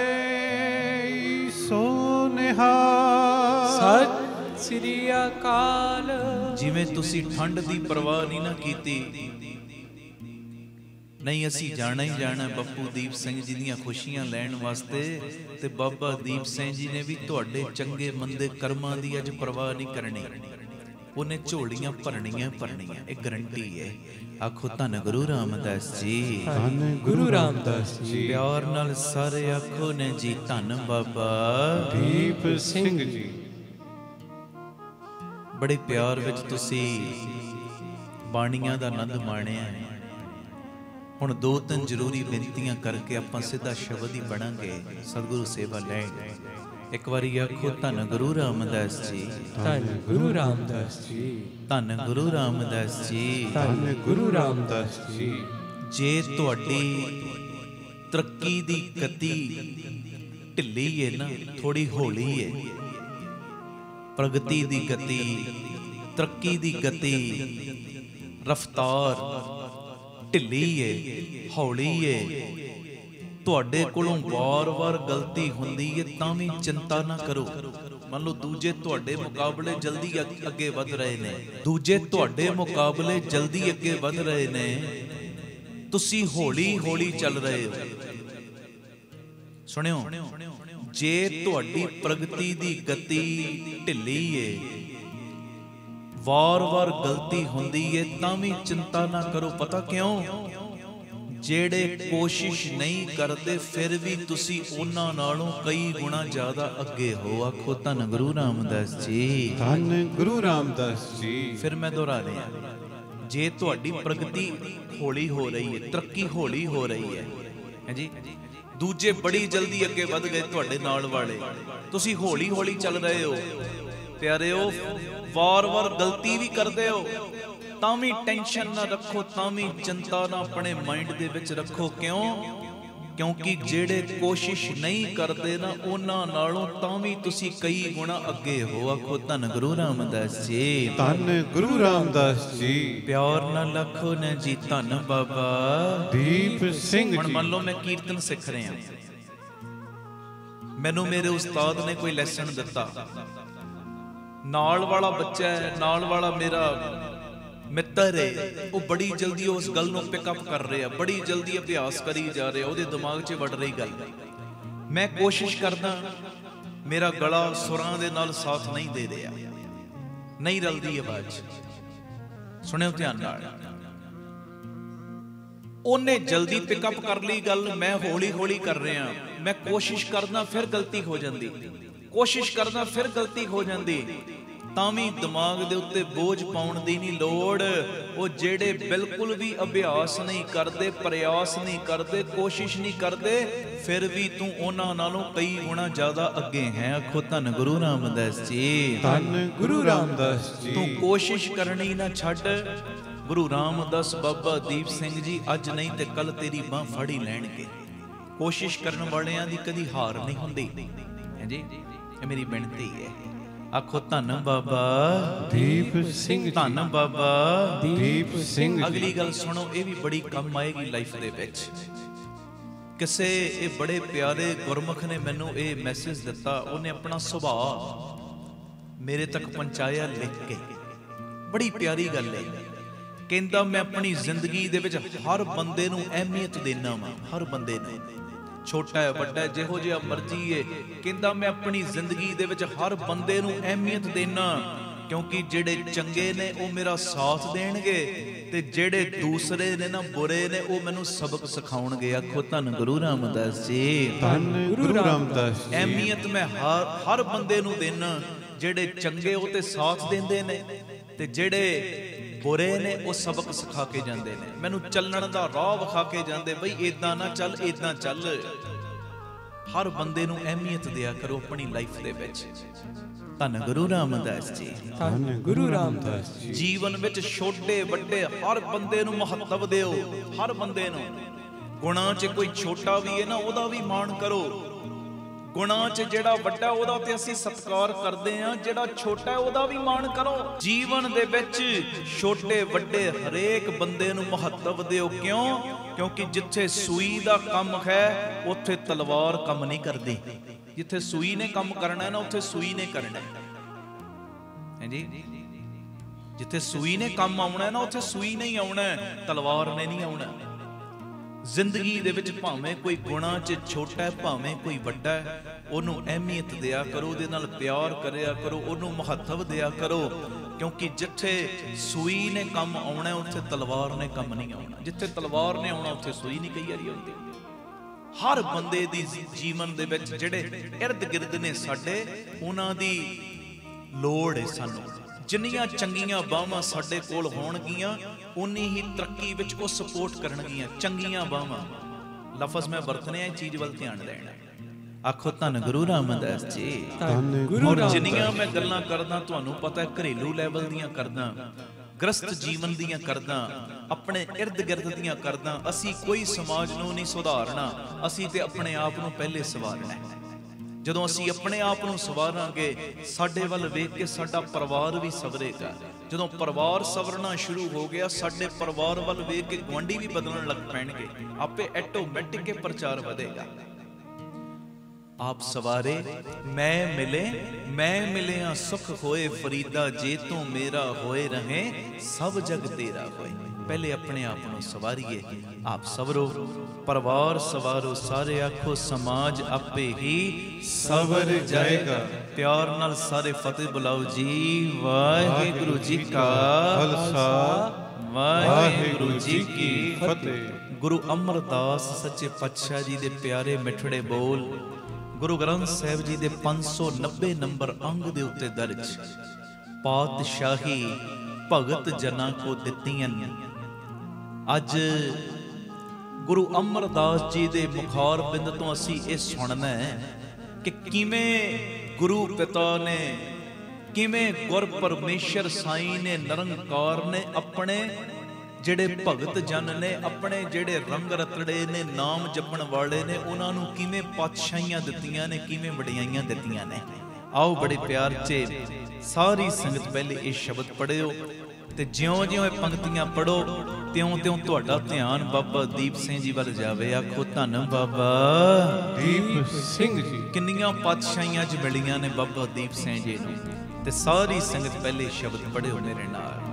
ਸੋ ਨਿਹਾਲ। ਸਤਿ ਸ੍ਰੀ ਅਕਾਲ। ਜਿਵੇਂ ਤੁਸੀਂ ਠੰਡ ਦੀ ਪਰਵਾਹ ਨਹੀਂ ਨਾ ਕੀਤੀ, ਨਹੀਂ ਅਸੀਂ ਜਾਣਾ ਹੀ ਜਾਣਾ ਬੱਪੂ ਦੀਪ ਸਿੰਘ ਜੀ ਦੀਆਂ ਖੁਸ਼ੀਆਂ ਲੈਣ ਵਾਸਤੇ, ਤੇ ਬਾਬਾ ਦੀਪ ਸਿੰਘ ਜੀ ਨੇ ਵੀ ਤੁਹਾਡੇ ਚੰਗੇ ਮੰਦੇ ਕਰਮਾਂ ਦੀ ਅੱਜ ਪਰਵਾਹ ਨਹੀਂ ਕਰਨੀ। ਉਹਨੇ ਝੋਲੀਆਂ ਭਰਨੀਆਂ ਭਰਨੀਆਂ, ਇਹ ਗਰੰਟੀ ਹੈ। ਆਖੋ ਧੰਨ ਗੁਰੂ ਰਾਮਦਾਸ ਜੀ, ਧੰਨ ਗੁਰੂ ਰਾਮਦਾਸ ਜੀ। ਪਿਆਰ ਨਾਲ ਸਾਰੇ ਆਖੋ ਨੇ ਜੀ, ਧੰਨ ਬਾਬਾ ਦੀਪ ਸਿੰਘ ਜੀ। ਬੜੇ ਪਿਆਰ ਵਿੱਚ ਤੁਸੀਂ ਬਾਣੀਆਂ ਦਾ ਆਨੰਦ ਮਾਣਿਆ। ਹੁਣ 2-3 ਜ਼ਰੂਰੀ ਬੇਨਤੀਆਂ ਕਰਕੇ ਆਪਾਂ ਸਿੱਧਾ ਸ਼ਬਦ ਹੀ ਪੜਾਂਗੇ, ਸਤਿਗੁਰੂ ਸੇਵਾ ਲੈਣਗੇ। ਇੱਕ ਵਾਰੀ ਆਖੋ ਧੰਨ ਗੁਰੂ ਰਾਮਦਾਸ ਜੀ, ਧੰਨ ਗੁਰੂ ਰਾਮਦਾਸ ਜੀ, ਧੰਨ ਗੁਰੂ ਰਾਮਦਾਸ ਜੀ, ਧੰਨ ਗੁਰੂ ਰਾਮਦਾਸ ਜੀ। ਜੇ ਤੁਹਾਡੀ ਤਰੱਕੀ ਦੀ ਗਤੀ ਢਿੱਲੀ ਹੈ ਨਾ, ਥੋੜੀ ਹੌਲੀ ਹੈ, ਪ੍ਰਗਤੀ ਦੀ ਗਤੀ, ਤਰੱਕੀ ਦੀ ਗਤੀ, ਰਫ਼ਤਾਰ ਢਿੱਲੀ ਏ, ਹੌਲੀ ਏ, ਤੁਹਾਡੇ ਕੋਲੋਂ ਵਾਰ-ਵਾਰ ਗਲਤੀ ਹੁੰਦੀ ਏ, ਤਾਂ ਵੀ ਚਿੰਤਾ ਨਾ ਕਰੋ। ਮੰਨ ਲਓ ਦੂਜੇ ਤੁਹਾਡੇ ਮੁਕਾਬਲੇ ਜਲਦੀ ਅੱਗੇ ਵਧ ਰਹੇ ਨੇ, ਦੂਜੇ ਤੁਹਾਡੇ ਮੁਕਾਬਲੇ ਜਲਦੀ ਅੱਗੇ ਵਧ ਰਹੇ ਨੇ, ਤੁਸੀਂ ਹੌਲੀ-ਹੌਲੀ ਚੱਲ ਰਹੇ ਹੋ। ਸੁਣਿਓ, ਜੇ ਤੁਹਾਡੀ ਪ੍ਰਗਤੀ ਦੀ ਗਤੀ ਢਿੱਲੀ ਏ, ਵਾਰ-ਵਾਰ ਗਲਤੀ ਹੁੰਦੀ ਏ, ਤਾਂ ਵੀ ਚਿੰਤਾ ਨਾ ਕਰੋ। ਪਤਾ ਕਿਉਂ? ਜਿਹੜੇ ਕੋਸ਼ਿਸ਼ ਨਹੀਂ ਕਰਦੇ ਫਿਰ ਵੀ ਤੁਸੀਂ ਉਹਨਾਂ ਨਾਲੋਂ ਕਈ ਗੁਣਾ ਜ਼ਿਆਦਾ ਅੱਗੇ ਹੋ। ਆਖੋ ਧੰਨ ਗੁਰੂ ਰਾਮਦਾਸ ਜੀ, ਧੰਨ ਗੁਰੂ ਰਾਮਦਾਸ ਜੀ। ਫਿਰ ਮੈਂ ਦੁਹਰਾ ਰਿਹਾ, ਜੇ ਤੁਹਾਡੀ ਪ੍ਰਗਤੀ ਹੌਲੀ ਹੋ ਰਹੀ ਹੈ, ਤਰੱਕੀ ਹੌਲੀ ਹੋ ਰਹੀ ਹੈ, ਹਾਂਜੀ, ਦੂਜੇ ਬੜੀ ਜਲਦੀ ਅੱਗੇ ਵਧ ਗਏ ਤੁਹਾਡੇ ਨਾਲ ਵਾਲੇ, ਤੁਸੀਂ ਹੌਲੀ-ਹੌਲੀ ਚੱਲ ਰਹੇ ਹੋ, ਪਿਆਰਿਓ, ਵਾਰ-ਵਾਰ ਗਲਤੀ ਵੀ ਕਰਦੇ ਹੋ, ਤਾਂ ਵੀ ਟੈਨਸ਼ਨ ਨਾ ਰੱਖੋ, ਤਾਂ ਵੀ ਚਿੰਤਾ ਨਾ ਆਪਣੇ ਮਾਈਂਡ ਦੇ ਵਿੱਚ ਰੱਖੋ। ਕਿਉਂ? ਕਿਉਂਕਿ ਜਿਹੜੇ ਕੋਸ਼ਿਸ਼ ਨਹੀਂ ਕਰਦੇ ਨਾ, ਉਹਨਾਂ ਨਾਲੋਂ ਤਾਂ ਵੀ ਤੁਸੀਂ ਕਈ ਗੁਣਾ ਅੱਗੇ ਹੋ। ਆਖੋ ਧੰਨ ਗੁਰੂ ਰਾਮਦਾਸ ਜੀ, ਧੰਨ ਗੁਰੂ ਰਾਮਦਾਸ ਜੀ। ਪਿਆਰ ਨਾਲ ਆਖੋ ਨਾ ਜੀ, ਧੰਨ ਬਾਬਾ ਦੀਪ ਸਿੰਘ ਜੀ। ਹੁਣ ਮੰਨ ਲਓ ਮੈਂ ਕੀਰਤਨ ਸਿੱਖ ਰਿਹਾ, ਮੈਨੂੰ ਮੇਰੇ ਉਸਤਾਦ ਨੇ ਕੋਈ ਲੈਸਨ ਦਿੱਤਾ, ਨਾਲ ਵਾਲਾ ਬੱਚਾ ਹੈ, ਨਾਲ ਵਾਲਾ ਮੇਰਾ ਮਿੱਤਰ ਹੈ, ਉਹ ਬੜੀ ਜਲਦੀ ਉਸ ਗੱਲ ਨੂੰ ਪਿਕਅਪ ਕਰ ਰਿਹਾ, ਬੜੀ ਜਲਦੀ ਅਭਿਆਸ ਕਰੀ ਜਾ ਰਿਹਾ, ਉਹਦੇ ਦਿਮਾਗ 'ਚ ਵੜ ਰਹੀ ਗੱਲ। ਮੈਂ ਕੋਸ਼ਿਸ਼ ਕਰਦਾ, ਮੇਰਾ ਗਲਾ ਸੁਰਾਂ ਦੇ ਨਾਲ ਸਾਥ ਨਹੀਂ ਦੇ ਰਿਹਾ, ਨਹੀਂ ਰਲਦੀ ਆਵਾਜ਼। ਸੁਣਿਓ ਧਿਆਨ ਨਾਲ, ਉਹਨੇ ਜਲਦੀ ਪਿਕਅਪ ਕਰ ਲਈ ਗੱਲ, ਮੈਂ ਹੌਲੀ-ਹੌਲੀ ਕਰ ਰਿਹਾ, ਮੈਂ ਕੋਸ਼ਿਸ਼ ਕਰਦਾ ਫਿਰ ਗਲਤੀ ਹੋ ਜਾਂਦੀ, ਕੋਸ਼ਿਸ਼ ਕਰਦਾ ਫਿਰ ਗਲਤੀ ਹੋ ਜਾਂਦੀ, ਤਾਂ ਵੀ ਦਿਮਾਗ ਦੇ ਉੱਤੇ ਬੋਝ ਪਾਉਣ ਦੀ ਨਹੀਂ ਲੋੜ। ਉਹ ਜਿਹੜੇ ਬਿਲਕੁਲ ਵੀ ਅਭਿਆਸ ਨਹੀਂ ਕਰਦੇ, ਪ੍ਰਯਾਸ ਨਹੀਂ ਕਰਦੇ, ਕੋਸ਼ਿਸ਼ ਨਹੀਂ ਕਰਦੇ, ਫਿਰ ਵੀ ਤੂੰ ਉਹਨਾਂ ਨਾਲੋਂ ਕਈ ਗੁਣਾ ਜ਼ਿਆਦਾ ਅੱਗੇ ਹੈ। ਆਖੋ ਧੰਨ ਗੁਰੂ ਰਾਮਦਾਸ ਜੀ, ਧੰਨ ਗੁਰੂ ਰਾਮਦਾਸ ਜੀ। ਤੂੰ ਕੋਸ਼ਿਸ਼ ਕਰਨੀ ਨਾ ਛੱਡ। ਗੁਰੂ ਰਾਮਦਾਸ ਬਾਬਾ ਦੀਪ ਸਿੰਘ ਜੀ ਅੱਜ ਨਹੀਂ ਤੇ ਕੱਲ ਤੇਰੀ ਬਾਂਹ ਫੜੀ ਲੈਣਗੇ। ਕੋਸ਼ਿਸ਼ ਕਰਨ ਵਾਲਿਆਂ ਦੀ ਕਦੀ ਹਾਰ ਨਹੀਂ ਹੁੰਦੀ, ਹਾਂਜੀ, ਇਹ ਮੇਰੀ ਬੇਨਤੀ ਹੈ। ਆਖੋ ਧੰਨ ਬਾਬਾ ਦੀਪ ਸਿੰਘ ਜੀ। ਧੰਨ ਬਾਬਾ ਦੀਪ ਸਿੰਘ ਜੀ। ਅਗਲੀ ਗੱਲ ਸੁਣੋ, ਇਹ ਵੀ ਬੜੀ ਕੰਮ ਆਏਗੀ ਲਾਈਫ ਦੇ ਵਿੱਚ। ਕਿਸੇ ਇਹ ਬੜੇ ਪਿਆਰੇ ਗੁਰਮੁਖ ਨੇ ਮੈਨੂੰ ਇਹ ਮੈਸੇਜ ਦਿੱਤਾ, ਉਹਨੇ ਆਪਣਾ ਸੁਭਾਅ ਮੇਰੇ ਤੱਕ ਪਹੁੰਚਾਇਆ ਲਿਖ ਕੇ, ਬੜੀ ਪਿਆਰੀ ਗੱਲ ਹੈ। ਕਹਿੰਦਾ ਮੈਂ ਆਪਣੀ ਜ਼ਿੰਦਗੀ ਦੇ ਵਿੱਚ ਹਰ ਬੰਦੇ ਨੂੰ ਅਹਿਮੀਅਤ ਦੇਣਾ ਵਾ, ਹਰ ਬੰਦੇ ਨੂੰ, ਛੋਟਾ ਹੈ ਵੱਡਾ ਹੈ ਜਿਹੋ ਜਿਹਾ ਮਰਜ਼ੀ ਹੈ। ਕਹਿੰਦਾ ਮੈਂ ਆਪਣੀ ਜ਼ਿੰਦਗੀ ਦੇ ਵਿੱਚ ਹਰ ਬੰਦੇ ਨੂੰ ਅਹਿਮੀਅਤ ਦੇਣਾ, ਕਿਉਂਕਿ ਜਿਹੜੇ ਚੰਗੇ ਨੇ ਉਹ ਮੇਰਾ ਸਾਥ ਦੇਣਗੇ, ਤੇ ਜਿਹੜੇ ਦੂਸਰੇ ਨੇ ਨਾ ਬੁਰੇ ਨੇ ਉਹ ਮੈਨੂੰ ਸਬਕ ਸਿਖਾਉਣਗੇ। ਆਖੋ ਧੰਨ ਗੁਰੂ ਰਾਮਦਾਸ ਜੀ, ਧੰਨ ਗੁਰੂ ਰਾਮਦਾਸ ਜੀ। ਅਹਿਮੀਅਤ ਮੈਂ ਹਰ ਬੰਦੇ ਨੂੰ ਦੇਣਾ, ਜਿਹੜੇ ਚੰਗੇ ਉਹ ਤੇ ਸਾਥ ਦਿੰਦੇ ਨੇ, ਤੇ ਜਿਹੜੇ ਬੁਰੇ ਨੇ ਉਹ ਸਬਕ ਸਿਖਾ ਕੇ ਜਾਂਦੇ ਨੇ, ਮੈਨੂੰ ਚੱਲਣ ਦਾ ਰਾਹ ਵਿਖਾ ਕੇ ਜਾਂਦੇ, ਬਈ ਇਦਾਂ ਨਾ ਚੱਲ, ਇਦਾਂ ਚੱਲ। ਹਰ ਬੰਦੇ ਨੂੰ ਅਹਿਮੀਅਤ ਦਿਆ ਕਰੋ ਆਪਣੀ ਲਾਈਫ ਦੇ ਵਿੱਚ। ਧੰਨ ਗੁਰੂ ਰਾਮਦਾਸ ਜੀ। ਧੰਨ ਗੁਰੂ ਰਾਮਦਾਸ ਜੀ। ਜੀਵਨ ਵਿੱਚ ਛੋਟੇ ਵੱਡੇ ਹਰ ਬੰਦੇ ਨੂੰ ਮਹੱਤਵ ਦਿਓ, ਹਰ ਬੰਦੇ ਨੂੰ। ਗੁਣਾਂ 'ਚ ਕੋਈ ਛੋਟਾ ਵੀ ਹੈ ਨਾ, ਉਹਦਾ ਵੀ ਮਾਣ ਕਰੋ। ਗੁਣਾਂ 'ਚ ਜਿਹੜਾ ਵੱਡਾ ਉਹਦਾ ਤੇ ਅਸੀਂ ਸਤਿਕਾਰ ਕਰਦੇ ਹਾਂ, ਜਿਹੜਾ ਛੋਟਾ ਉਹਦਾ ਵੀ ਮਾਣ ਕਰੋ। ਜੀਵਨ ਦੇ ਵਿੱਚ ਛੋਟੇ ਵੱਡੇ ਹਰੇਕ ਬੰਦੇ ਨੂੰ ਮਹੱਤਵ ਦਿਓ। ਕਿਉਂ? ਕਿਉਂਕਿ ਜਿੱਥੇ ਸੂਈ ਦਾ ਕੰਮ ਹੈ ਉੱਥੇ ਤਲਵਾਰ ਕੰਮ ਨਹੀਂ ਕਰਦੀ। ਜਿੱਥੇ ਸੂਈ ਨੇ ਕੰਮ ਕਰਨਾ ਹੈ ਨਾ, ਉੱਥੇ ਸੂਈ ਨੇ ਕਰਨਾ ਹੈ ਜੀ। ਜਿੱਥੇ ਸੂਈ ਨੇ ਕੰਮ ਆਉਣਾ ਹੈ ਨਾ, ਉੱਥੇ ਸੂਈ ਨਹੀਂ ਆਉਣਾ, ਤਲਵਾਰ ਨੇ ਨਹੀਂ ਆਉਣਾ। ਜ਼ਿੰਦਗੀ ਦੇ ਵਿੱਚ ਭਾਵੇਂ ਕੋਈ ਗੁਣਾਂ 'ਚ ਛੋਟਾ ਹੈ, ਭਾਵੇਂ ਕੋਈ ਵੱਡਾ ਹੈ, ਉਹਨੂੰ ਅਹਿਮੀਅਤ ਦਿਆ ਕਰੋ, ਉਹਦੇ ਨਾਲ ਪਿਆਰ ਕਰਿਆ ਕਰੋ, ਉਹਨੂੰ ਮਹੱਤਵ ਦਿਆ ਕਰੋ। ਕਿਉਂਕਿ ਜਿੱਥੇ ਸੂਈ ਨੇ ਕੰਮ ਆਉਣਾ, ਉੱਥੇ ਤਲਵਾਰ ਨੇ ਕੰਮ ਨਹੀਂ ਆਉਣਾ। ਜਿੱਥੇ ਤਲਵਾਰ ਨੇ ਆਉਣਾ, ਉੱਥੇ ਸੂਈ ਨਹੀਂ ਕਈ ਵਾਰੀ ਆਉਂਦੀ। ਹਰ ਬੰਦੇ ਦੀ ਜੀਵਨ ਦੇ ਵਿੱਚ ਜਿਹੜੇ ਇਰਦ ਗਿਰਦ ਨੇ ਸਾਡੇ, ਉਹਨਾਂ ਦੀ ਲੋੜ ਹੈ ਸਾਨੂੰ। ਜਿੰਨੀਆਂ ਚੰਗੀਆਂ ਬਾਹਾਂ ਸਾਡੇ ਕੋਲ ਹੋਣਗੀਆਂ, ਉਨੀ ਹੀ ਤਰੱਕੀ ਵਿੱਚ ਉਹ ਸਪੋਰਟ ਕਰਨਗੀਆਂ। ਚੰਗੀਆਂ ਬਾਹਾਂ, ਲਫ਼ਜ਼ ਮੈਂ ਵਰਤਨੇ ਇਹ ਚੀਜ਼ ਵੱਲ ਧਿਆਨ ਦੇਣਾ। ਆਖੋ ਧੰਨ ਗੁਰੂ ਰਾਮਦਾਸ ਜੀ। ਧੰਨ ਗੁਰੂ ਰਾਮਦਾਸ। ਜਿੰਨੀਆਂ ਮੈਂ ਗੱਲਾਂ ਕਰਦਾ, ਤੁਹਾਨੂੰ ਪਤਾ ਘਰੇਲੂ ਲੈਵਲ ਦੀਆਂ ਕਰਦਾ, ਗ੍ਰਸਤ ਜੀਵਨ ਦੀਆਂ ਕਰਦਾ, ਆਪਣੇ ਇਰਦ ਗਿਰਦ ਦੀਆਂ ਕਰਦਾ। ਅਸੀਂ ਕੋਈ ਸਮਾਜ ਨੂੰ ਨਹੀਂ ਸੁਧਾਰਨਾ, ਅਸੀਂ ਤੇ ਆਪਣੇ ਆਪ ਨੂੰ ਪਹਿਲੇ ਸਵਾਰਨਾ। ਜਦੋਂ ਅਸੀਂ ਆਪਣੇ ਆਪ ਨੂੰ ਸਵਾਰਾਂਗੇ, ਸਾਡੇ ਵੱਲ ਵੇਖ ਕੇ ਸਾਡਾ ਪਰਿਵਾਰ ਵੀ ਸਵਰੇਗਾ। ਜਦੋਂ ਪਰਿਵਾਰ ਸਵਰਨਾ ਸ਼ੁਰੂ ਹੋ ਗਿਆ, ਸਾਡੇ ਪਰਿਵਾਰ ਵੱਲ ਵੇਖ ਕੇ ਗੁਆਂਢੀ ਵੀ ਬਦਲਣ ਲੱਗ ਪੈਣਗੇ। ਆਪੇ ਆਟੋਮੈਟਿਕ ਪ੍ਰਚਾਰ ਵਧੇਗਾ। ਆਪ ਸਵਾਰੇ ਮੈਂ ਮਿਲਿਆ ਸੁਖ ਹੋਏ ਫਰੀਦਾ, ਜੇ ਤੂੰ ਮੇਰਾ ਹੋਏ ਰਹੇ ਸਭ ਜਗ ਤੇਰਾ ਹੋਏ। ਪਹਿਲੇ ਆਪਣੇ ਆਪ ਨੂੰ ਸਵਾਰੀਏ। ਆਪ ਸਵਰੋ, ਪਰਿਵਾਰ ਸਵਾਰੋ, ਸਾਰੇ ਆਖੋ ਸਮਾਜ ਆਪੇ ਹੀ ਸਵਰ ਜਾਏਗਾ। ਪਿਆਰ ਨਾਲ ਸਾਰੇ ਫਤਿਹ ਬੁਲਾਓ ਜੀ। ਵਾਹਿਗੁਰੂ ਜੀ ਕਾ ਖਾਲਸਾ, ਵਾਹਿਗੁਰੂ ਜੀ ਕੀ ਫਤਿਹ। ਗੁਰੂ ਅਮਰਦਾਸ ਸੱਚੇ ਪਾਤਸ਼ਾਹ ਜੀ ਦੇ ਪਿਆਰੇ ਮਿੱਠੜੇ ਬੋਲ ਗੁਰੂ ਗ੍ਰੰਥ ਸਾਹਿਬ ਜੀ ਦੇ 590 ਨੰਬਰ ਅੰਗ ਦੇ ਉੱਤੇ ਦਰਜ। ਪਾਤਸ਼ਾਹੀ ਭਗਤ ਜਨਾਂ ਕੋ ਦਿੱਤੀਆਂ। ਅੱਜ ਗੁਰੂ ਅਮਰਦਾਸ ਜੀ ਦੇ ਮੁਖਾਰ ਬਿੰਦ ਤੋਂ ਅਸੀਂ ਇਹ ਸੁਣਨਾ ਹੈ ਕਿ ਕਿਵੇਂ ਗੁਰੂ ਪਿਤਾ ਨੇ, ਕਿਵੇਂ ਗੁਰ ਪਰਮੇਸ਼ਰ ਸਾਈਂ ਨੇ, ਨਿਰੰਕਾਰ ਨੇ ਆਪਣੇ ਜਿਹੜੇ ਭਗਤ ਜਨ ਨੇ, ਆਪਣੇ ਜਿਹੜੇ ਰੰਗ ਰਤੜੇ ਨੇ, ਨਾਮ ਜਪਣ ਵਾਲੇ ਨੇ, ਉਹਨਾਂ ਨੂੰ ਕਿਵੇਂ ਪਾਤਸ਼ਾਹੀਆਂ ਦਿੱਤੀਆਂ ਨੇ, ਕਿਵੇਂ ਵਡਿਆਈਆਂ ਦਿੱਤੀਆਂ ਨੇ। ਆਓ ਬੜੇ ਪਿਆਰ 'ਚ ਸਾਰੀ ਸੰਗਤ ਪਹਿਲੇ ਇਹ ਸ਼ਬਦ ਪੜ੍ਹਿਓ, ਤੇ ਜਿਉਂ-ਜਿਉਂ ਇਹ ਪੰਕਤੀਆਂ ਪੜ੍ਹੋ, ਤਿਉਂ-ਤਿਉਂ ਤੁਹਾਡਾ ਧਿਆਨ ਬਾਬਾ ਦੀਪ ਸਿੰਘ ਜੀ ਵੱਲ ਜਾਵੇ। ਆਖੋ ਧੰਨ ਬਾਬਾ ਦੀਪ ਸਿੰਘ ਜੀ। ਕਿੰਨੀਆਂ ਪਾਤਸ਼ਾਹੀਆਂ 'ਚ ਮਿਲੀਆਂ ਨੇ ਬਾਬਾ ਦੀਪ ਸਿੰਘ ਜੀ ਨੂੰ। ਤੇ ਸਾਰੀ ਸੰਗਤ ਪਹਿਲੇ ਸ਼ਬਦ ਪੜ੍ਹਿਓ ਮੇਰੇ ਨਾਲ।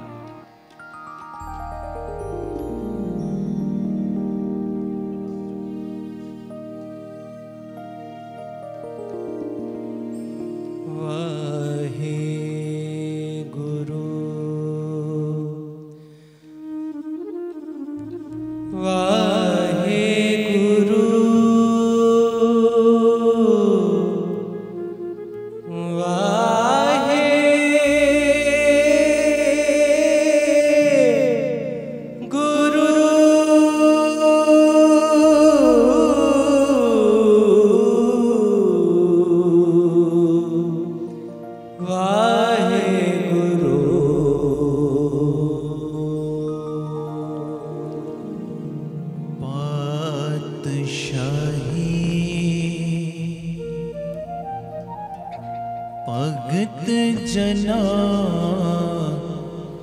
ਭਗਤ ਜਨਾ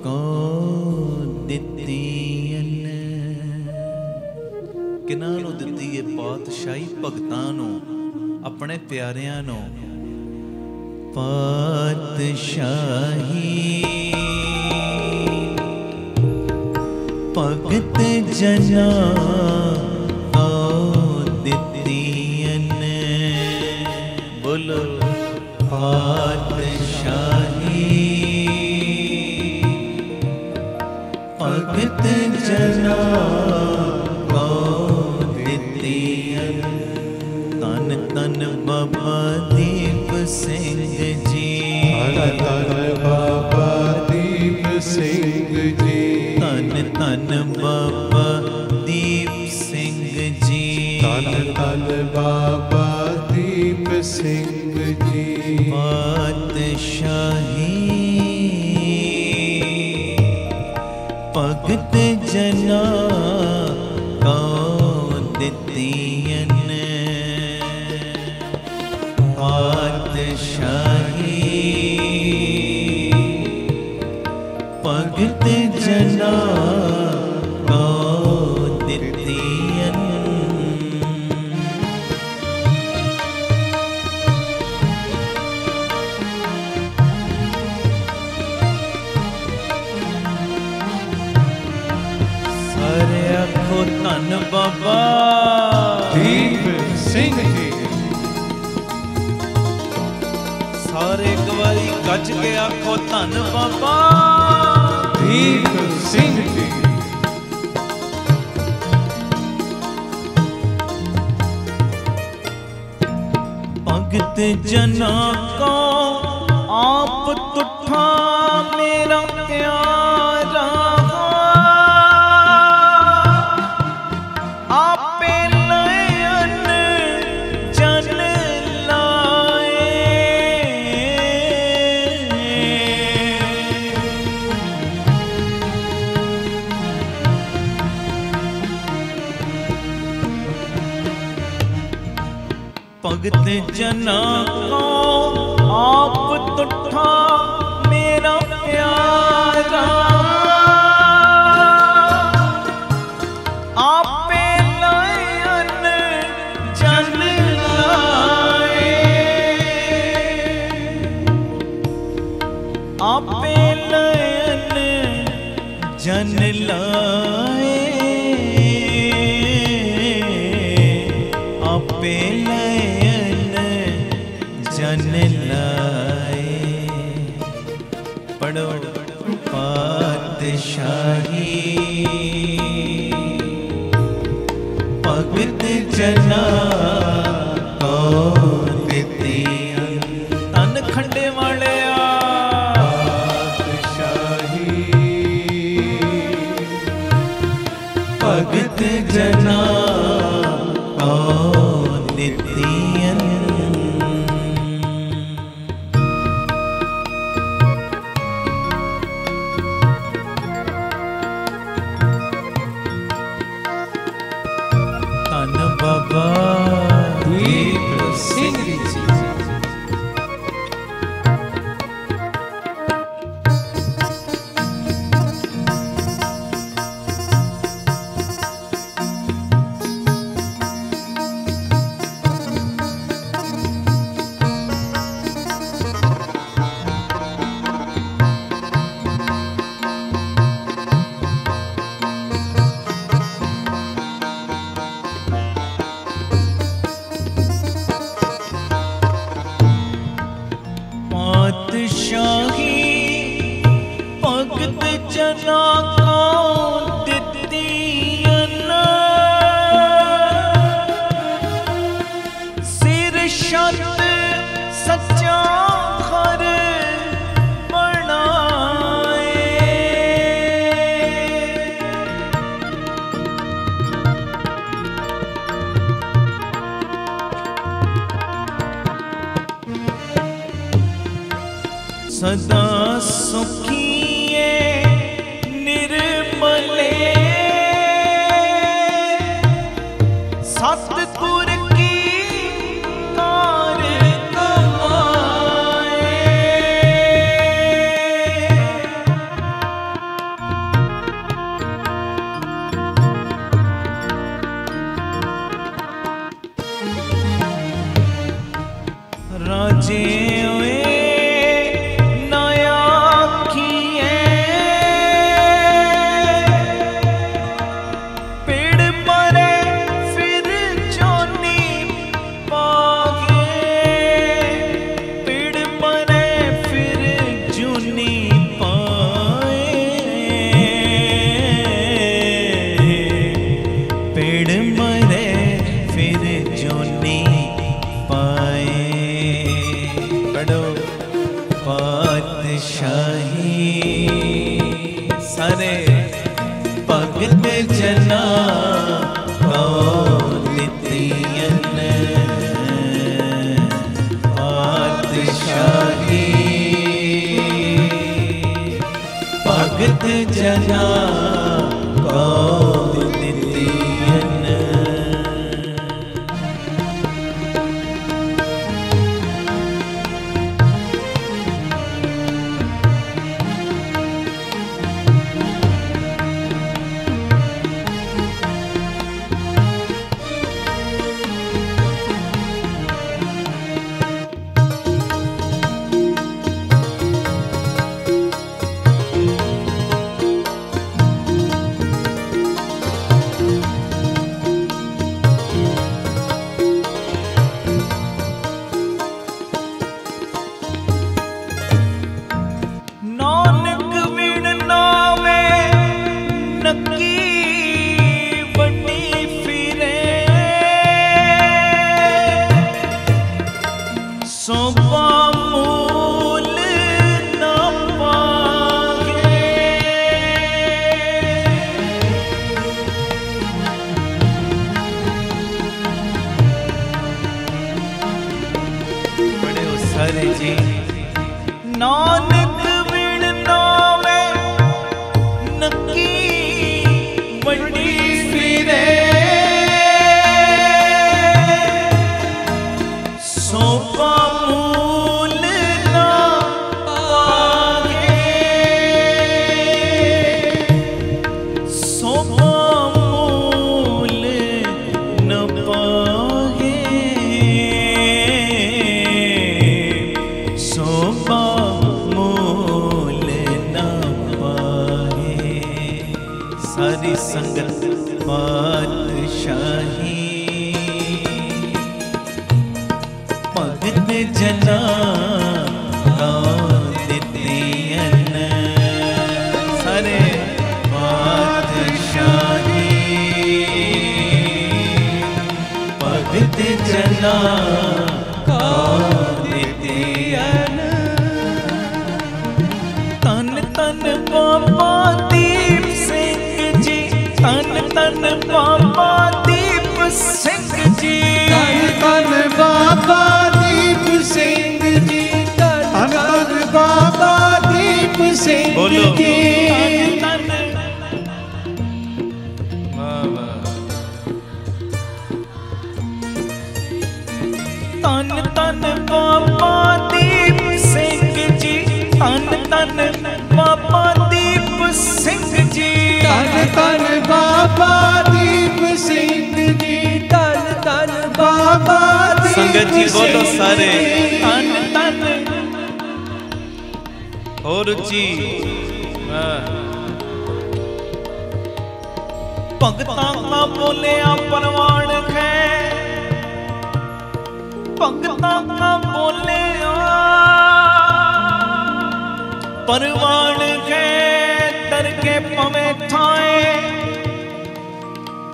ਕੋ ਦਿੱਤੀਆਂ। ਕਿਹਨਾਂ ਨੂੰ ਦਿੱਤੀ ਹੈ ਪਾਤਸ਼ਾਹੀ? ਭਗਤਾਂ ਨੂੰ, ਆਪਣੇ ਪਿਆਰਿਆਂ ਨੂੰ। ਪਾਤਸ਼ਾਹੀ ਭਗਤ ਜਨਾ ਕੋ ਦਿੱਤੀਆਂ। ਬੋਲੋ ਪਾਤਸ਼ਾਹੀ ਭਗਤ ਜਨਾ ਕੋ ਦਿੱਤੀਆਂ। ਧੰਨ ਧੰਨ ਬਾਬਾ ਦੀਪ ਸਿੰਘ ਜੀ। ਧੰਨ ਧੰਨ ਬਾਬਾ ਦੀਪ ਸਿੰਘ ਜੀ। ਧੰਨ ਧੰਨ ਬਾਬਾ ਦੀਪ ਸਿੰਘ ਜੀ। ਧੰਨ ਧੰਨ ਬਾਬਾ ਦੀਪ ਸਿੰਘ ਜੀ। ਪਾਤਸ਼ਾਹੀ पातशाही भगत जना को दितियन पातशाही भगत जना को दितियन सारे आखो धन बाबा दीप सिंह जी। सारे एक बारी गज के आखो धन बाबा दीप सिंह जी। भगत जना को आप तुठा मेरा प्यारा आपे नयन जन लाए भगत जना को आप तुठा मेरा प्यारा आपे नयन जन लाए आपे नयन जन लाए आपे नयन जन लाए पढ़ो पातशाही भगत जना को दितियन तन खंडे वाले पातशाही भगत जना को दितियन धन बाबा दीप सिंह जी। पातशाही भगत जना को दितियन सिर शत सच्चा घर बनाए सदा सुखिए निर्मले सतगुर की कार कमाए राजे सारे भगत जना को दितियन पातशाही जी। नानक बिन नावे नकी वड्डी फिरे, सोपा मूल ना पागे, सोपा मूल न पागे, सोपा मूल न पागे। सारी संगत पातशाही भगत जना का दितियन, सारे पातशाही भगत जना का दितियन। तन तन बाबा दीप सिंह जी, तन तन बाबा दीप सिंह जी, तन तन बाबा दीप सिंह जी, तन तन बाबा दीप सिंह बोलो जी। तन तन तन बाबा दीप सिंह जी, तन तन बाबा दीप सिंह जी, तन तन बाबा दीप सिंह जी, तन तन बाबा दीप संगत जी बोलो सिंह सारे जी। तन तन और जी। भगतां का बोलिया परवान है, भगतां का बोलिया परवान है, दर के पवे थाए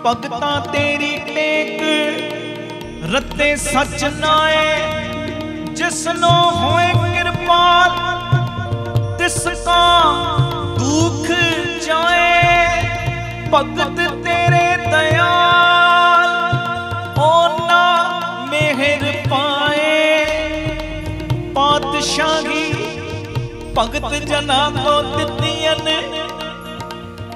भगतां तेरी टेक रते सच नाए। जिसनो होए कृपाल तिसका दुख जाए, भगत तेरे दयाल ओना मेहर पाए। पातशाही भगत जना को दितियन,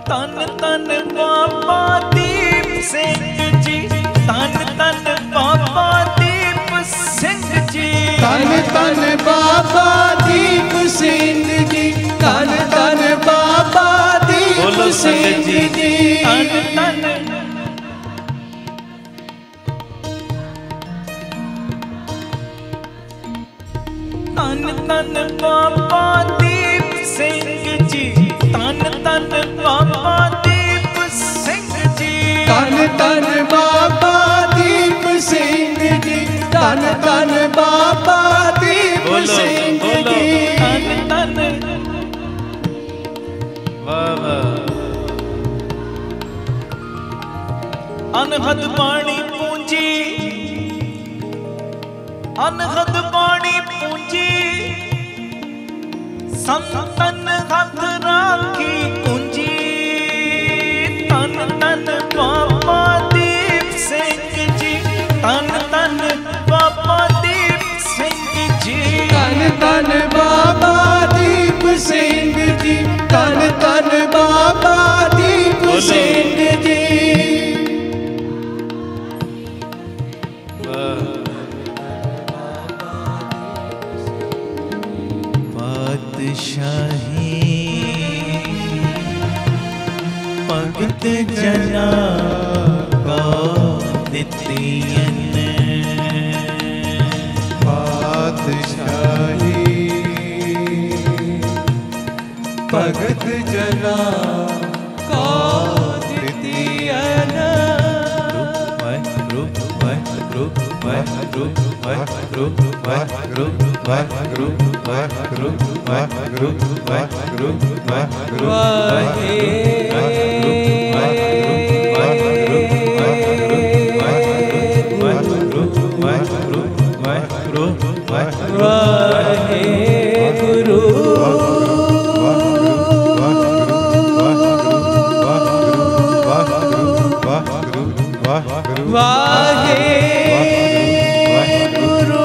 तन तन बाबा दीप सिंह जी, तन तन बाबा दीप सिंह जी, तन तन बाबा दीप सिंह जी, तन तन बाबा दीप बोलो सिंह संगत जी जी। तन तन तन तन बाबा दीप सिंह जी, तन तन बाबा दीप सिंह जी, तन तन बाबा दीप सिंह जी, तन तन बाबा दीप बोलो सिंह बोलो जी। तन तन वाह वाह। अनहद बाणी पूंजी, अनहद बाणी पूंजी, संतन हथ राखी कुंजी। तन तन बाबा दीप सिंह जी, तन तन बाबा दीप सिंह जी, तन तन बाबा दीप सिंह जी, तन तन बाबा दीप बोलो। सिंह जी। पातशाही भगत जना का दितियन, पातशाही भगत जना का दितियन। वाहे गुरु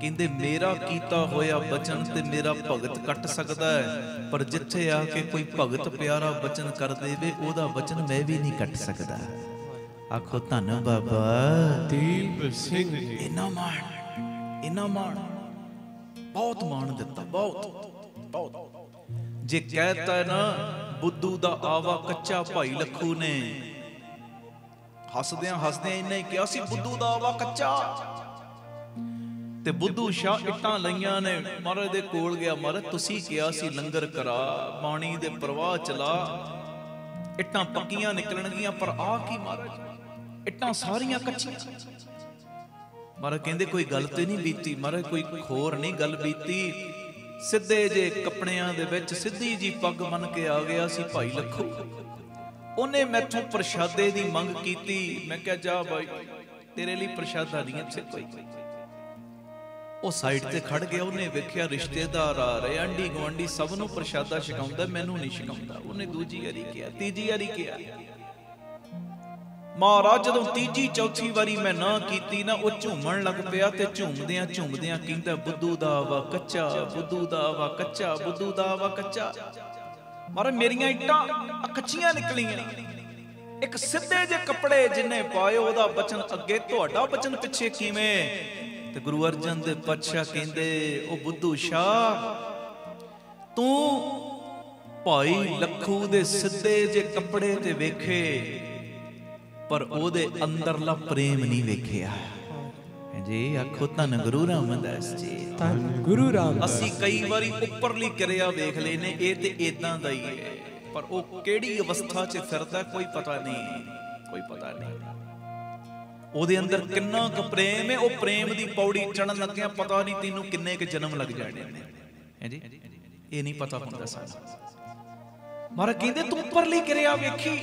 ਕਹਿੰਦੇ ਮੇਰਾ ਕੀਤਾ ਹੋਇਆ ਬਚਨ ਤੇ ਮੇਰਾ ਭਗਤ ਕੱਟ ਸਕਦਾ ਹੈ, ਪਰ ਜਿੱਥੇ ਆ ਕੇ ਕੋਈ ਭਗਤ ਪਿਆਰਾ ਬਚਨ ਕਰ ਦੇਵੇ ਉਹਦਾ ਬਚਨ ਮੈਂ ਵੀ ਨਹੀਂ ਕੱਟ ਸਕਦਾ। ਆਖੋ ਧੰਨ ਬਾਬਾ ਦੀਪ ਸਿੰਘ ਜੀ। ਇੰਨਾ ਮਾਣ ਬਹੁਤ ਮਾਣ ਦਿੱਤਾ, ਬਹੁਤ। ਜੇ ਕਹਿਤਾ ਨਾ ਬੁੱਧੂ ਦਾ ਆਵਾ ਕੱਚਾ ਭਾਈ ਲੱਖੂ ਨੇ, ਹੱਸਦਿਆਂ ਇੰਨਾ ਹੀ ਕਿਹਾ ਸੀ ਬੁੱਧੂ ਦਾ ਆਵਾ ਕੱਚਾ। ਤੇ ਬੁੱਧੂ ਸ਼ਾਹ ਇੱਟਾਂ ਲਈਆਂ ਨੇ, ਮਹਾਰਾਜ ਦੇ ਕੋਲ ਗਿਆ, ਮਹਾਰਾਜ ਤੁਸੀਂ ਕਿਹਾ ਸੀ ਲੰਗਰ ਕਰਾ, ਪਾਣੀ ਦੇ ਪ੍ਰਵਾਹ ਚਲਾ, ਇੱਟਾਂ ਪੱਕੀਆਂ ਨਿਕਲਣਗੀਆਂ, ਪਰ ਆ ਕੀ ਮਹਾਰਾਜ ਇੱਟਾਂ ਸਾਰੀਆਂ ਕੱਚੀਆਂ। ਮਹਾਰਾਜ ਕਹਿੰਦੇ ਕੋਈ ਗੱਲ ਤੇ ਨਹੀਂ ਬੀਤੀ, ਮਹਾਰਾਜ ਕੋਈ ਹੋਰ ਨਹੀਂ ਗੱਲ ਬੀਤੀ, ਸਿੱਧੇ ਜੇ ਕੱਪੜਿਆਂ ਦੇ ਵਿੱਚ ਸਿੱਧੀ ਜੀ ਪੱਗ ਬੰਨ ਕੇ ਆ ਗਿਆ ਸੀ ਭਾਈ ਲੱਖੂ। ਉਹਨੇ ਮੈਥੋਂ ਪ੍ਰਸ਼ਾਦੇ ਦੀ ਮੰਗ ਕੀਤੀ, ਮੈਂ ਕਿਹਾ ਜਾ ਬਾਈ ਤੇਰੇ ਲਈ ਪ੍ਰਸ਼ਾਦਾ ਨਹੀਂ ਇੱਥੇ ਕੋਈ। ਉਹ ਸਾਈਡ ਤੇ ਖੜ ਗਿਆ, ਉਹਨੇ ਵੇਖਿਆ ਰਿਸ਼ਤੇਦਾਰ ਆ ਰਹੇ, ਆਂਢੀ ਗੁਆਂਢੀ ਸਭ ਨੂੰ ਪ੍ਰਸ਼ਾਦਾ ਛਕਾਉਂਦਾ, ਮੈਨੂੰ ਨਹੀਂ ਛਕਾਉਂਦਾ। ਉਹਨੇ ਦੂਜੀ ਵਾਰੀ ਕਿਹਾ, ਤੀਜੀ ਵਾਰੀ ਕਿਹਾ। ਮਹਾਰਾਜ ਜਦੋਂ ਤੀਜੀ ਚੌਥੀ ਵਾਰੀ ਮੈਂ ਨਾ ਕੀਤੀ ਨਾ, ਉਹ ਝੂਮਣ ਲੱਗ ਪਿਆ ਤੇ ਝੂਮਦਿਆਂ ਕਹਿੰਦਾ ਬੁੱਧੂ ਦਾ ਆਵਾ ਕੱਚਾ, ਬੁੱਧੂ ਦਾ ਆਵਾ ਕੱਚਾ, ਬੁੱਧੂ ਦਾ ਆਵਾ ਕੱਚਾ। ਮਹਾਰਾਜ ਮੇਰੀਆਂ ਇੱਟਾਂ ਕੱਚੀਆਂ ਨਿਕਲੀਆਂ, ਇੱਕ ਸਿੱਧੇ ਜੇ ਕੱਪੜੇ ਜਿੰਨੇ ਪਾਏ ਉਹਦਾ ਬਚਨ ਅੱਗੇ, ਤੁਹਾਡਾ ਬਚਨ ਪਿੱਛੇ ਕਿਵੇਂ? ਤੇ ਗੁਰੂ ਅਰਜਨ ਦੇਵ ਪਾਤਸ਼ਾਹ ਕਹਿੰਦੇ ਉਹ ਬੁੱਧੂ ਸ਼ਾਹ ਤੂੰ ਭਾਈ ਲੱਖੂ ਦੇ ਸਿੱਧੇ ਜੇ ਕੱਪੜੇ ਤੇ ਵੇਖੇ, ਪਰ ਉਹਦੇ ਅੰਦਰਲਾ ਪ੍ਰੇਮ ਨਹੀਂ ਵੇਖਿਆ ਜੀ। ਆਖੋ ਧੰਨ ਗੁਰੂ ਰਾਮਦਾਸ ਜੀ, ਧੰਨ ਗੁਰੂ ਰਾਮਦਾਸ। ਅਸੀਂ ਕਈ ਵਾਰੀ ਉੱਪਰਲੀ ਕਿਰਿਆ ਵੇਖ ਲੈਨੇ, ਇਹ ਤੇ ਇਦਾਂ ਦਾ ਹੀ ਹੈ, ਪਰ ਉਹ ਕਿਹੜੀ ਅਵਸਥਾ 'ਚ ਫਿਰਦਾ ਕੋਈ ਪਤਾ ਨਹੀਂ। ਉਹਦੇ ਅੰਦਰ ਕਿੰਨਾ ਕੁ ਪ੍ਰੇਮ ਹੈ, ਉਹ ਪ੍ਰੇਮ ਦੀ ਪੌੜੀ ਚੜਨ ਲੱਗਿਆ ਪਤਾ ਨਹੀਂ ਤੈਨੂੰ ਕਿੰਨੇ ਕੁ ਜਨਮ ਲੱਗ ਜਾਣੇ ਨੇ, ਹੈ ਜੀ, ਇਹ ਨਹੀਂ ਪਤਾ ਹੁੰਦਾ ਸਾਨੂੰ। ਮਹਾਰਾਜ ਕਹਿੰਦੇ ਤੂੰ ਉੱਪਰਲੀ ਕਿਰਿਆ ਵੇਖੀ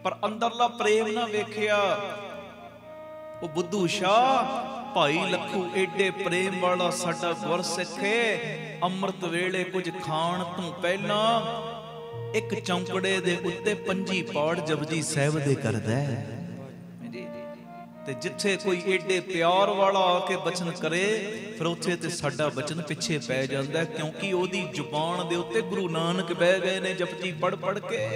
ਪਰ ਅੰਦਰਲਾ ਪ੍ਰੇਮ ਨਾ ਵੇਖਿਆ। ਉਹ ਬੁੱਧੂ ਸ਼ਾਹ ਭਾਈ ਲੱਖੂ ਏਡੇ ਪ੍ਰੇਮ ਵਾਲਾ ਸਾਡਾ ਗੁਰਸਿੱਖ ਹੈ, ਅੰਮ੍ਰਿਤ ਵੇਲੇ ਕੁਝ ਖਾਣ ਤੋਂ ਪਹਿਲਾਂ ਇੱਕ ਚੌਂਕੜੇ ਦੇ ਉੱਤੇ 5 ਪੌੜ ਜਪਜੀ ਸਾਹਿਬ ਦੇ ਕਰਦਾ ਹੈ। ਤੇ ਜਿੱਥੇ ਕੋਈ ਏਡੇ ਪਿਆਰ ਵਾਲਾ ਆ ਕੇ ਬਚਨ ਕਰੇ, ਫਿਰ ਉੱਥੇ ਤੇ ਸਾਡਾ ਬਚਨ ਪਿੱਛੇ ਪੈ ਜਾਂਦਾ, ਕਿਉਂਕਿ ਉਹਦੀ ਜ਼ੁਬਾਨ ਦੇ ਉੱਤੇ ਗੁਰੂ ਨਾਨਕ ਬਹਿ ਗਏ ਨੇ ਜਪਜੀ ਪੜ ਕੇ,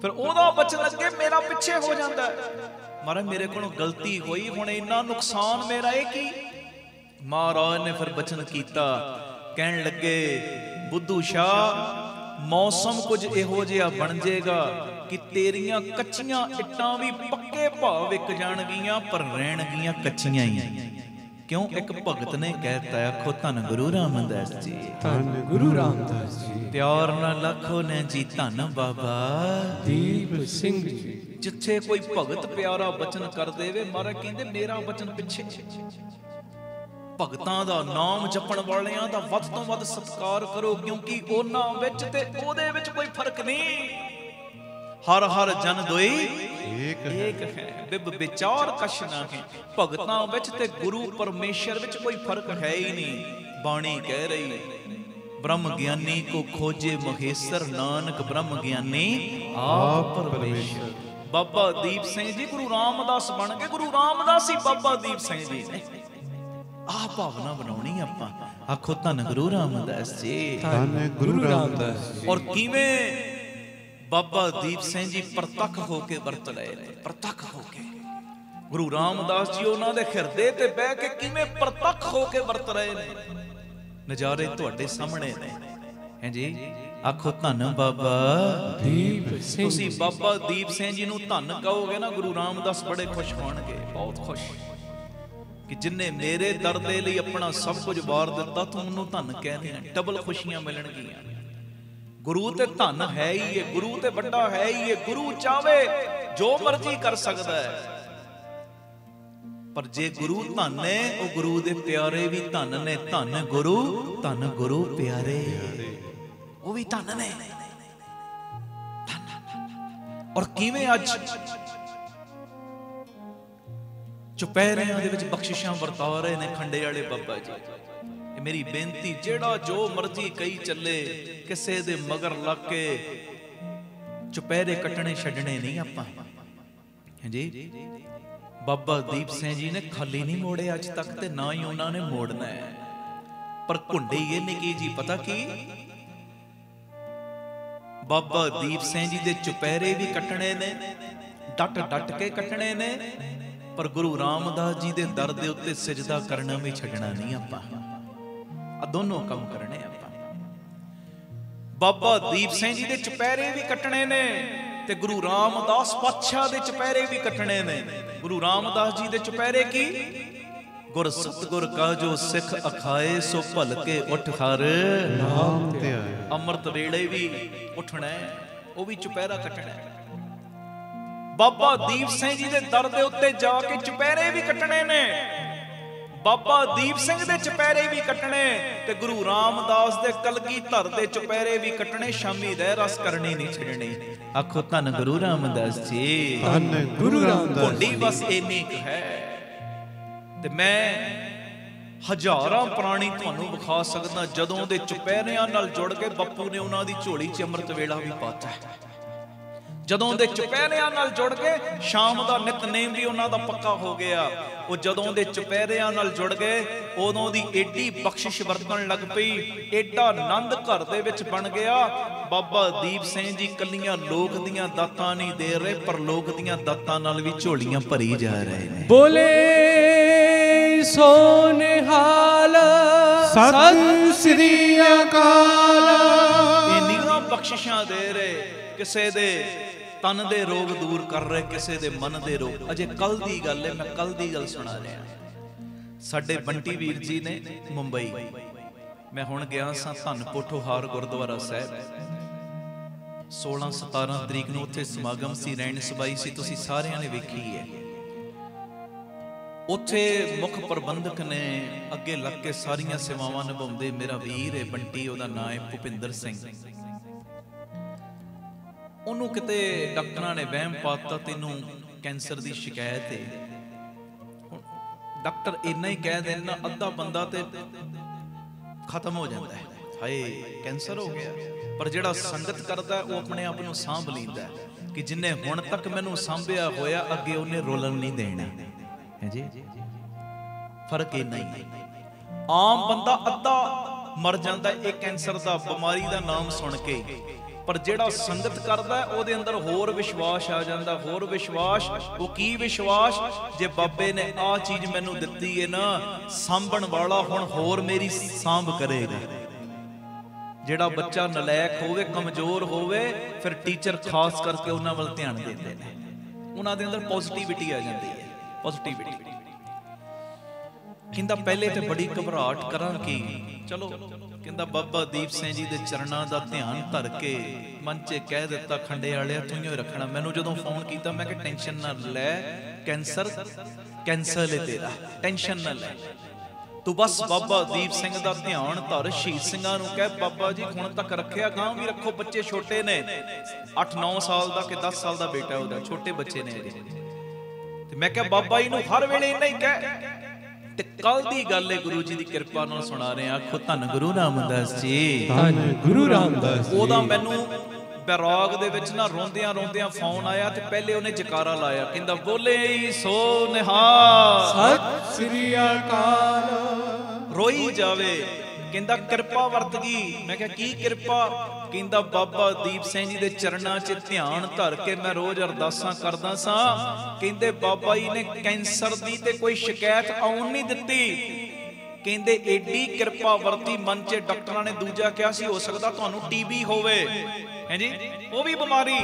ਫਿਰ ਉਹਦਾ ਬਚਨ ਅੱਗੇ ਮੇਰਾ ਪਿੱਛੇ ਹੋ ਜਾਂਦਾ। ਮਹਾਰਾਜ ਮੇਰੇ ਕੋਲੋਂ ਗਲਤੀ ਹੋਈ, ਹੁਣ ਇੰਨਾ ਨੁਕਸਾਨ ਮੇਰਾ ਇਹ ਕੀ? ਮਹਾਰਾਜ ਨੇ ਫਿਰ ਬਚਨ ਕੀਤਾ, ਕਹਿਣ ਲੱਗੇ ਬੁੱਧੂ ਸ਼ਾਹ ਮੌਸਮ ਕੁਝ ਇਹੋ ਜਿਹਾ ਬਣ ਜਾਏਗਾ ਕਿ ਤੇਰੀਆਂ ਕੱਚੀਆਂ ਇੱਟਾਂ ਵੀ ਪੱਕੇ ਭਾਅ ਵਿਕ ਜਾਣਗੀਆਂ, ਪਰ ਰਹਿਣਗੀਆਂ ਕੱਚੀਆਂ ਹੀ। ਕਿਉਂ? ਇੱਕ ਭਗਤ ਨੇ ਕਹਿਤਾ, ਆਖੋ ਧੰਨ ਗੁਰੂ ਰਾਮਦਾਸ ਜੀ, ਧੰਨ ਗੁਰੂ ਰਾਮਦਾਸ ਜੀ। ਪਿਆਰ ਨਾਲ ਲੱਖੋ ਨੇ ਜੀ ਧੰਨ ਬਾਬਾ ਦੀਪ ਸਿੰਘ ਜੀ। ਜਿੱਥੇ ਕੋਈ ਭਗਤ ਪਿਆਰਾ ਬਚਨ ਕਰ ਦੇਵੇ, ਮਹਾਰਾਜ ਕਹਿੰਦੇ ਮੇਰਾ ਬਚਨ ਪਿੱਛੇ। ਭਗਤਾਂ ਦਾ ਨਾਮ ਜਪਣ ਵਾਲਿਆਂ ਦਾ ਵੱਧ ਤੋਂ ਵੱਧ ਸਤਿਕਾਰ ਕਰੋ, ਕਿਉਂਕਿ ਉਹਨਾਂ ਵਿੱਚ ਤੇ ਉਹਦੇ ਵਿੱਚ ਕੋਈ ਫਰਕ ਨਹੀਂ। ਹਰ ਹਰ ਜਨ ਦੋਈ ਏਕ ਹੈ, ਬਿਬ ਵਿਚਾਰ ਕਛ ਨਾਹੀਂ। ਭਗਤਾਂ ਵਿੱਚ ਤੇ ਗੁਰੂ ਪਰਮੇਸ਼ਰ ਵਿੱਚ ਕੋਈ ਫਰਕ ਹੈ ਹੀ ਨਹੀਂ। ਬਾਣੀ ਕਹਿ ਰਹੀ, ਬ੍ਰਹਮ ਗਿਆਨੀ ਕੋ ਖੋਜੇ ਮਹੇਸ਼ਰ, ਨਾਨਕ ਬ੍ਰਹਮ ਗਿਆਨੀ ਆਪ ਪਰਮੇਸ਼ਰ। ਬਾਬਾ ਦੀਪ ਸਿੰਘ ਜੀ ਗੁਰੂ ਰਾਮਦਾਸ ਬਣ ਕੇ, ਗੁਰੂ ਰਾਮਦਾਸ ਹੀ ਬਾਬਾ ਦੀਪ ਸਿੰਘ ਜੀ ਨੇ। ਆਹ ਭਾਵਨਾ ਬਣਾਉਣੀ ਆਪਾਂ। ਆਖੋ ਧੰਨ ਗੁਰੂ ਰਾਮਦਾਸ ਜੀ, ਧੰਨ ਗੁਰੂ ਰਾਮਦਾਸ ਜੀ। ਔਰ ਕਿਵੇਂ ਬਾਬਾ ਦੀਪ ਸਿੰਘ ਜੀ ਪ੍ਰਤੱਖ ਹੋ ਕੇ ਵਰਤ ਰਹੇ ਨੇ, ਪ੍ਰਤੱਖ ਹੋ ਕੇ। ਗੁਰੂ ਰਾਮਦਾਸ ਜੀ ਉਹਨਾਂ ਦੇ ਹਿਰਦੇ ਤੇ ਬਹਿ ਕੇ ਕਿਵੇਂ ਪ੍ਰਤੱਖ ਹੋ ਕੇ ਵਰਤ ਰਹੇ ਨੇ, ਨਜ਼ਾਰੇ ਤੁਹਾਡੇ ਸਾਹਮਣੇ ਨੇ, ਹੈ ਜੀ। ਆਖੋ ਧੰਨ ਬਾਬਾ ਦੀਪ ਸਿੰਘ। ਤੁਸੀਂ ਬਾਬਾ ਦੀਪ ਸਿੰਘ ਜੀ ਨੂੰ ਧੰਨ ਕਹੋਗੇ ਨਾ, ਗੁਰੂ ਰਾਮਦਾਸ ਬੜੇ ਖੁਸ਼ ਹੋਣਗੇ, ਬਹੁਤ ਖੁਸ਼, ਕਿ ਜਿਨਨੇ ਮੇਰੇ ਦਰ ਦੇ ਲਈ ਆਪਣਾ ਸਭ ਕੁਝ ਵਾਰ ਦਿੱਤਾ, ਤੂੰ ਉਹਨੂੰ ਧੰਨ ਕਹਿੰਦੇ ਆ, ਡਬਲ ਖੁਸ਼ੀਆਂ ਮਿਲਣਗੀਆਂ। ਗੁਰੂ ਤੇ ਧੰਨ ਹੈ ਹੀ ਹੈ, ਗੁਰੂ ਤੇ ਵੱਡਾ ਹੈ ਹੀ ਹੈ। ਗੁਰੂ ਚਾਵੇ ਜੋ ਮਰਜ਼ੀ ਕਰ ਸਕਦਾ ਹੈ, ਪਰ ਜੇ ਗੁਰੂ ਧੰਨ ਹੈ, ਉਹ ਗੁਰੂ ਦੇ ਪਿਆਰੇ ਵੀ ਧੰਨ ਨੇ। ਧੰਨ ਗੁਰੂ ਪਿਆਰੇ, ਉਹ ਵੀ ਧੰਨ ਨੇ। ਔਰ ਕਿਵੇਂ ਅੱਜ ਚੁਪਹਿਰਿਆਂ ਦੇ ਵਿੱਚ ਬਖਸ਼ਿਸ਼ਾਂ ਵਰਤਾ ਰਹੇ ਨੇ ਖੰਡੇ ਵਾਲੇ ਬਾਬਾ ਜੀ। ਇਹ ਮੇਰੀ ਬੇਨਤੀ, ਜਿਹੜਾ ਜੋ ਮਰਜ਼ੀ ਕਹੀ ਚੱਲੇ, ਕਿਸੇ ਦੇ ਮਗਰ ਲੱਗ ਕੇ ਚੁਪਹਿਰੇ ਕੱਟਣੇ ਛੱਡਣੇ ਨਹੀਂ ਆਪਾਂ। ਜੀ ਬਾਬਾ ਦੀਪ ਸਿੰਘ ਜੀ ਨੇ ਖਾਲੀ ਨਹੀਂ ਮੋੜੇ ਅੱਜ ਤੱਕ, ਤੇ ਨਾ ਹੀ ਉਹਨਾਂ ਨੇ ਮੋੜਨਾ ਹੈ। ਪਰ ਘੁੰਡੀ ਇਹ ਨਿੱਕੀ ਜੀ, ਪਤਾ ਕੀ, ਬਾਬਾ ਦੀਪ ਸਿੰਘ ਜੀ ਦੇ ਚੁਪਹਿਰੇ ਵੀ ਕੱਟਣੇ ਨੇ, ਡਟ ਡਟ ਕੇ ਕੱਟਣੇ ਨੇ, ਪਰ ਗੁਰੂ ਰਾਮਦਾਸ ਜੀ ਦੇ ਦਰ ਦੇ ਉੱਤੇ ਸਜਦਾ ਕਰਨਾ ਵੀ ਛੱਡਣਾ ਨਹੀਂ ਆਪਾਂ। ਆ ਦੋਨੋਂ ਕੰਮ ਕਰਨੇ ਆਪਾਂ। ਬਾਬਾ ਦੀਪ ਸਿੰਘ ਜੀ ਦੇ ਚੁਪਹਿਰੇ ਵੀ ਕੱਟਣੇ ਨੇ ਤੇ ਗੁਰੂ ਰਾਮਦਾਸ ਪਾਤਸ਼ਾਹ ਦੇ ਚੁਪਹਿਰੇ ਵੀ ਕੱਟਣੇ ਨੇ। ਗੁਰੂ ਰਾਮਦਾਸ ਜੀ ਦੇ ਚੁਪਹਿਰੇ ਕੀ, ਗੁਰ ਸਤਿਗੁਰ ਕਾ ਜੋ ਸਿੱਖ ਅਖਾਏ ਸੋ ਭਲਕੇ ਉੱਠ ਹਰ ਨਾਮ ਤੇ ਆਏ। ਅੰਮ੍ਰਿਤ ਵੇਲੇ ਵੀ ਉੱਠਣਾ ਹੈ, ਉਹ ਵੀ ਚੁਪਹਿਰਾ ਕੱਟਣਾ ਹੈ। ਬਾਬਾ ਦੀਪ ਸਿੰਘ ਜੀ ਦੇ ਦਰ ਦੇ ਉੱਤੇ ਜਾ ਕੇ ਚੁਪਹਿਰੇ ਵੀ ਕੱਟਣੇ ਨੇ, ਬਾਬਾ ਦੀਪ ਸਿੰਘ ਦੇ ਚੁਪਹਿਰੇ ਵੀ ਕੱਟਣੇ ਤੇ ਗੁਰੂ ਰਾਮਦਾਸ ਦੇ ਕਲਗੀਧਰ ਦੇ ਚੁਪਹਿਰੇ ਵੀ ਕੱਟਣੇ। ਸ਼ਾਮੀ ਰਹਿ ਰਸ ਕਰਨੀ ਨਹੀਂ ਛੱਡਣੀ। ਆਖੋ ਧੰਨ ਗੁਰੂ ਰਾਮਦਾਸ ਜੀ, ਧੰਨ ਗੁਰੂ ਰਾਮਦਾਸ ਜੀ। ਬਸ ਇੰਨੀ ਕੁ ਹੈ ਤੇ ਮੈਂ ਹਜ਼ਾਰਾਂ ਪ੍ਰਾਣੀ ਤੁਹਾਨੂੰ ਵਿਖਾ ਸਕਦਾ ਜਦੋਂ ਦੇ ਚੁਪਹਿਰਿਆਂ ਨਾਲ ਜੁੜ ਕੇ ਬਾਪੂ ਨੇ ਉਹਨਾਂ ਦੀ ਝੋਲੀ 'ਚ ਅੰਮ੍ਰਿਤ ਵੇਲਾ ਵੀ ਪਾਤਾ। ਜਦੋਂ ਦੇ ਚੁਪਹਿਰਿਆਂ ਨਾਲ ਜੁੜ ਕੇ ਸ਼ਾਮ ਦਾ ਨਿਤਨੇਮ ਵੀ ਉਹਨਾਂ ਦਾ ਪੱਕਾ ਹੋ ਗਿਆ। ਉਹ ਜਦੋਂ ਦੇ ਚੁਪਹਿਰਿਆਂ ਨਾਲ ਜੁੜ ਗਏ ਉਦੋਂ ਦੀ ਏਡੀ ਬਖਸ਼ਿਸ਼ ਵਰਤਣ ਲੱਗ ਪਈ, ਏਡਾ ਆਨੰਦ ਘਰ ਦੇ ਵਿੱਚ ਬਣ ਗਿਆ। ਬਾਬਾ ਦੀਪ ਸਿੰਘ ਜੀ ਕੱਲੀਆਂ ਲੋਕ ਦੀਆਂ ਦਾਤਾਂ ਨਹੀਂ ਦੇ ਰਹੇ, ਪਰ ਲੋਕ ਦੀਆਂ ਦਾਤਾਂ ਨਾਲ ਵੀ ਝੋਲੀਆਂ ਭਰੀ ਜਾ ਰਹੇ ਨੇ। ਬੋਲੇ ਸੋ ਨਿਹਾਲ ਸਤਿ ਸ੍ਰੀ ਅਕਾਲ। ਇੰਨੀਆਂ ਬਖਸ਼ਿਸ਼ਾਂ ਦੇ ਰਹੇ, ਕਿਸੇ ਦੇ ਤਨ ਦੇ ਰੋਗ ਦੂਰ ਕਰ ਰਹੇ, ਕਿਸੇ ਦੇ ਮਨ ਦੇ ਰੋਗ। ਅਜੇ ਕੱਲ ਦੀ ਗੱਲ ਹੈ, ਮੈਂ ਕੱਲ ਦੀ ਗੱਲ ਸੁਣਾ ਰਿਹਾ। ਸਾਡੇ ਬੰਟੀ ਵੀਰ ਜੀ ਨੇ ਮੁੰਬਈ, ਮੈਂ ਹੁਣ ਗਿਆ ਸਾਂ ਧੰਨ ਪੋਠੋਹਾਰ ਗੁਰਦੁਆਰਾ ਸਾਹਿਬ। 16-17 ਤਰੀਕ ਨੂੰ ਉੱਥੇ ਸਮਾਗਮ ਸੀ, ਰਹਿਣ ਸਬਾਈ ਸੀ, ਤੁਸੀਂ ਸਾਰਿਆਂ ਨੇ ਵੇਖੀ ਹੈ। ਉੱਥੇ ਮੁੱਖ ਪ੍ਰਬੰਧਕ ਨੇ ਅੱਗੇ ਲੱਗ ਕੇ ਸਾਰੀਆਂ ਸੇਵਾਵਾਂ ਨਿਭਾਉਂਦੇ ਮੇਰਾ ਵੀਰ ਹੈ ਬੰਟੀ, ਉਹਦਾ ਨਾਂ ਹੈ ਭੁਪਿੰਦਰ ਸਿੰਘ। ਉਹਨੂੰ ਕਿਤੇ ਡਾਕਟਰਾਂ ਨੇ ਵਹਿਮ ਪਾਤਾ, ਤੈਨੂੰ ਕੈਂਸਰ ਦੀ ਸ਼ਿਕਾਇਤ ਹੈ। ਡਾਕਟਰ ਇੰਨਾ ਹੀ ਕਹਿ ਦੇਣਾ, ਅੱਧਾ ਬੰਦਾ ਤੇ ਖਤਮ ਹੋ ਜਾਂਦਾ ਹੈ, ਹਾਏ ਕੈਂਸਰ ਹੋ ਗਿਆ। ਪਰ ਜਿਹੜਾ ਸੰਗਤ ਕਰਦਾ ਉਹ ਆਪਣੇ ਆਪ ਨੂੰ ਸਾਂਭ ਲੈਂਦਾ ਕਿ ਜਿੰਨੇ ਹੁਣ ਤੱਕ ਮੈਨੂੰ ਸਾਂਭਿਆ ਹੋਇਆ ਅੱਗੇ ਉਹਨੇ ਰੋਲਣ ਨਹੀਂ ਦੇਣਾ ਹੈ ਜੀ। ਫਰਕ ਇੰਨਾ ਹੀ। ਆਮ ਬੰਦਾ ਅੱਧਾ ਮਰ ਜਾਂਦਾ ਇਹ ਕੈਂਸਰ ਦਾ, ਬਿਮਾਰੀ ਦਾ ਨਾਮ ਸੁਣ ਕੇ, ਪਰ ਜਿਹੜਾ ਸੰਗਤ ਕਰਦਾ ਉਹਦੇ ਅੰਦਰ ਹੋਰ ਵਿਸ਼ਵਾਸ ਆ ਜਾਂਦਾ, ਹੋਰ ਵਿਸ਼ਵਾਸ। ਉਹ ਕੀ ਵਿਸ਼ਵਾਸ, ਜੇ ਬਾਬੇ ਨੇ ਆਹ ਚੀਜ਼ ਮੈਨੂੰ ਦਿੱਤੀ ਹੈ ਨਾ, ਸਾਂਭਣ ਵਾਲਾ ਹੁਣ ਹੋਰ ਮੇਰੀ ਸਾਂਭ ਕਰੇਗਾ। ਜਿਹੜਾ ਬੱਚਾ ਨਲਾਇਕ ਹੋਵੇ, ਕਮਜ਼ੋਰ ਹੋਵੇ, ਫਿਰ ਟੀਚਰ ਖਾਸ ਕਰਕੇ ਉਹਨਾਂ ਵੱਲ ਧਿਆਨ ਦਿੰਦੇ ਨੇ, ਉਹਨਾਂ ਦੇ ਅੰਦਰ ਪੋਜ਼ਿਟਿਵਿਟੀ ਆ ਜਾਂਦੀ ਹੈ। ਪੋਜ਼ਿਟਿਵਿਟੀ ਕਹਿੰਦਾ ਪਹਿਲੇ ਤੇ ਬੜੀ ਘਬਰਾਹਟ ਕਰਾਂ ਕੀ, ਚਲੋ ਕਹਿੰਦਾ ਬਾਬਾ ਦੀਪ ਸਿੰਘ ਜੀ ਦੇ ਚਰਨਾਂ ਦਾ ਧਿਆਨ ਧਰ ਕੇ ਮਨ 'ਚ ਕਹਿ ਦਿੱਤਾ, ਖੰਡੇ ਵਾਲਿਆ ਤੂੰ ਹੀ ਰੱਖਣਾ। ਮੈਨੂੰ ਜਦੋਂ ਫੋਨ ਕੀਤਾ ਮੈਂ ਕਿਹਾ ਟੈਨਸ਼ਨ ਨਾ ਲੈ, ਕੈਂਸਰ ਕੈਂਸਰ ਹੈ ਤੇਰਾ, ਟੈਨਸ਼ਨ ਨਾ ਲੈ, ਤੂੰ ਬਸ ਬਾਬਾ ਦੀਪ ਸਿੰਘ ਦਾ ਧਿਆਨ ਧਰ। ਸ਼ਹੀਦ ਸਿੰਘਾਂ ਨੂੰ ਕਹਿ ਬਾਬਾ ਜੀ ਹੁਣ ਤੱਕ ਰੱਖਿਆ, ਗਾਂ ਵੀ ਰੱਖੋ, ਬੱਚੇ ਛੋਟੇ ਨੇ, 8-9 ਸਾਲ ਦਾ ਕਿ 10 ਸਾਲ ਦਾ ਬੇਟਾ ਉਹਦਾ, ਛੋਟੇ ਬੱਚੇ ਨੇ ਅਜੇ। ਤੇ ਮੈਂ ਕਿਹਾ ਬਾਬਾ ਜੀ ਨੂੰ ਹਰ ਵੇਲੇ ਇੰਨਾ ਹੀ ਕਹਿ। ਤੇ ਕੱਲ ਦੀ ਗੱਲ ਹੈ, ਗੁਰੂ ਜੀ ਦੀ ਕਿਰਪਾ ਨਾਲ ਸੁਣਾ ਰਹੇ। ਆਖੋ ਧੰਨ ਗੁਰੂ ਰਾਮਦਾਸ ਜੀ, ਧੰਨ ਗੁਰੂ ਰਾਮਦਾਸ। ਉਹਦਾ ਮੈਨੂੰ ਬੈਰਾਗ ਦੇ ਵਿੱਚ ਨਾ ਰੋਂਦਿਆਂ ਰੋਂਦਿਆਂ ਫੋਨ ਆਇਆ ਤੇ ਪਹਿਲੇ ਉਹਨੇ ਜਕਾਰਾ ਲਾਇਆ, ਕਹਿੰਦਾ ਬੋਲੇ ਸੋ ਨਿਹਾਲ ਸਤਿ ਸ੍ਰੀ ਅਕਾਲ। ਰੋਈ ਜਾਵੇ, ਕਹਿੰਦਾ ਕਿਰਪਾ ਵਰਤ ਗਈ। ਮੈਂ ਕਿਹਾ ਕੀ ਕਿਰਪਾ? ਕਹਿੰਦਾ ਬਾਬਾ ਦੀਪ ਸਿੰਘ ਜੀ ਦੇ ਚਰਨਾਂ 'ਚ ਧਿਆਨ ਧਰ ਕੇ ਮੈਂ ਰੋਜ਼ ਅਰਦਾਸਾਂ ਕਰਦਾ ਸਾਂ। ਕਹਿੰਦੇ ਬਾਬਾ ਜੀ ਨੇ ਕੈਂਸਰ ਦੀ ਤੇ ਕੋਈ ਸ਼ਿਕਾਇਤ ਆਉਣ ਨਹੀਂ ਦਿੱਤੀ। ਕਹਿੰਦੇ ਏਡੀ ਕਿਰਪਾ ਵਰਤੀ ਮਨ 'ਚ। ਡਾਕਟਰਾਂ ਨੇ ਦੂਜਾ ਕਿਹਾ ਸੀ ਹੋ ਸਕਦਾ ਤੁਹਾਨੂੰ ਟੀਬੀ ਹੋਵੇ, ਹੈ ਜੀ, ਉਹ ਵੀ ਬਿਮਾਰੀ।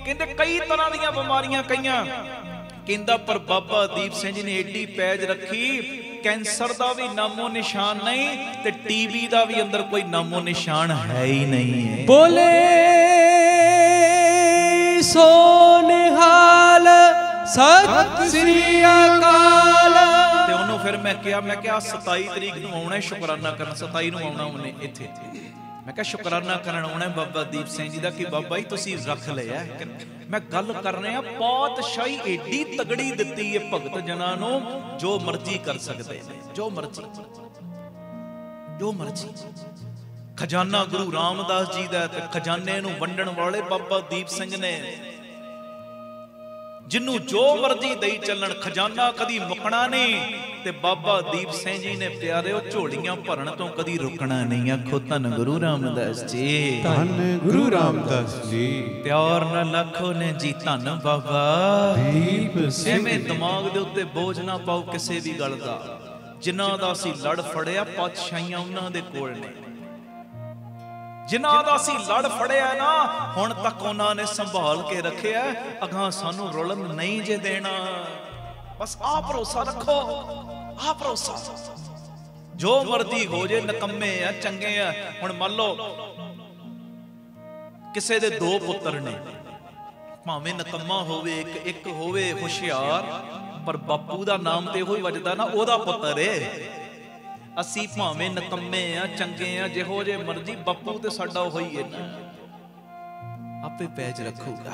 ਕਹਿੰਦੇ ਕਈ ਤਰ੍ਹਾਂ ਦੀਆਂ ਬਿਮਾਰੀਆਂ ਕਈਆਂ। ਕਹਿੰਦਾ ਪਰ ਬਾਬਾ ਦੀਪ ਸਿੰਘ ਜੀ ਨੇ ਏਡੀ ਪੈਜ ਰੱਖੀ, ਕੈਂਸਰ ਦਾ ਵੀ ਨਾਮੋ ਨਿਸ਼ਾਨ ਨਹੀਂ ਤੇ ਟੀਬੀ ਦਾ ਵੀ ਅੰਦਰ ਕੋਈ ਨਾਮੋ ਨਿਸ਼ਾਨ ਹੈ ਹੀ ਨਹੀਂ ਹੈ। ਬੋਲੇ ਸੋ ਨਿਹਾਲ ਸਤਿ ਸ੍ਰੀ ਅਕਾਲ। ਤੇ ਉਹਨੂੰ ਫਿਰ ਮੈਂ ਕਿਹਾ 27 ਤਰੀਕ ਨੂੰ ਆਉਣਾ, ਸ਼ੁਕਰਾਨਾ ਕਰਨ। 27 ਨੂੰ ਆਉਣਾ ਉਹਨੇ ਇੱਥੇ। ਮੈਂ ਕਿਹਾ ਸ਼ੁਕਰਾਨਾ ਕਰਨ ਆਉਣਾ ਬਾਬਾ ਦੀਪ ਸਿੰਘ ਜੀ ਦਾ ਕਿ ਬਾਬਾ ਜੀ ਤੁਸੀਂ ਰੱਖ ਲਿਆ। ਮੈਂ ਗੱਲ ਕਰ ਰਿਹਾ, ਪਾਤਸ਼ਾਹੀ ਏਡੀ ਤਗੜੀ ਦਿੱਤੀ ਹੈ ਭਗਤ ਜਨਾਂ ਨੂੰ, ਜੋ ਮਰਜ਼ੀ ਕਰ ਸਕਦੇ ਨੇ, ਜੋ ਮਰਜ਼ੀ, ਜੋ ਮਰਜ਼ੀ। ਖਜ਼ਾਨਾ ਗੁਰੂ ਰਾਮਦਾਸ ਜੀ ਦਾ ਤੇ ਖਜ਼ਾਨੇ ਨੂੰ ਵੰਡਣ ਵਾਲੇ ਬਾਬਾ ਦੀਪ ਸਿੰਘ ਨੇ। ਜਿਹਨੂੰ ਜੋ ਮਰਜ਼ੀ ਦੇਈ ਚੱਲਣ, ਖਜ਼ਾਨਾ ਕਦੀ ਮੁੱਕਣਾ ਨਹੀਂ। ਤੇ ਬਾਬਾ ਦੀਪ ਸਿੰਘ ਜੀ ਨੇ ਪਿਆਰਿਓ ਝੋਲੀਆਂ ਭਰਨ ਤੋਂ ਕਦੀ ਰੁਕਣਾ ਨਹੀਂ। ਆਖੋ ਧੰਨ ਗੁਰੂ ਰਾਮਦਾਸ ਜੀ, ਧੰਨ ਗੁਰੂ ਰਾਮਦਾਸ ਜੀ। ਪਿਆਰ ਨਾਲ ਲੱਖੋ ਨੇ ਜੀ ਧੰਨ ਬਾਬਾ ਦੀਪ ਸਿੰਘ। ਐਵੇਂ ਦਿਮਾਗ ਦੇ ਉੱਤੇ ਬੋਝ ਨਾ ਪਾਓ ਕਿਸੇ ਵੀ ਗੱਲ ਦਾ। ਜਿਨ੍ਹਾਂ ਦਾ ਅਸੀਂ ਲੜ ਫੜਿਆ ਪਾਤਸ਼ਾਹੀਆਂ ਉਹਨਾਂ ਦੇ ਕੋਲ ਨੇ, ਜਿਨ੍ਹਾਂ ਦਾ ਅਸੀਂ ਲੜ ਫੜਿਆ ਨਾ ਹੁਣ ਤੱਕ ਉਹਨਾਂ ਨੇ ਸੰਭਾਲ ਕੇ ਰੱਖਿਆ। ਅਗਾਂਹ ਸਾਨੂੰ ਰੁਲਣ ਨਹੀਂ ਜੇ ਦੇਣਾ। ਬਸ ਆਹ ਭਰੋਸਾ ਰੱਖੋ, ਆਹ ਭਰੋਸਾ। ਜੋ ਮਰਜ਼ੀ ਹੋ ਜੇ, ਨਕੰਮੇ ਆ ਚੰਗੇ ਆ। ਹੁਣ ਮੰਨ ਲਓ ਕਿਸੇ ਦੇ 2 ਪੁੱਤਰ ਨੇ, ਭਾਵੇਂ ਨਕੰਮਾ ਹੋਵੇ ਇੱਕ ਹੋਵੇ ਹੁਸ਼ਿਆਰ, ਪਰ ਬਾਪੂ ਦਾ ਨਾਮ ਤੇ ਉਹੋ ਹੀ ਵੱਜਦਾ ਨਾ, ਉਹਦਾ ਪੁੱਤਰ ਏ। ਅਸੀਂ ਭਾਵੇਂ ਨਕੰਮੇ ਆ ਚੰਗੇ ਆ, ਜਿਹੋ ਜੇ ਮਰਜ਼ੀ, ਬਾਪੂ ਤੇ ਸਾਡਾ ਉਹੀ ਹੈ ਨਾ, ਆਪੇ ਪੈਜ ਰੱਖੂਗਾ।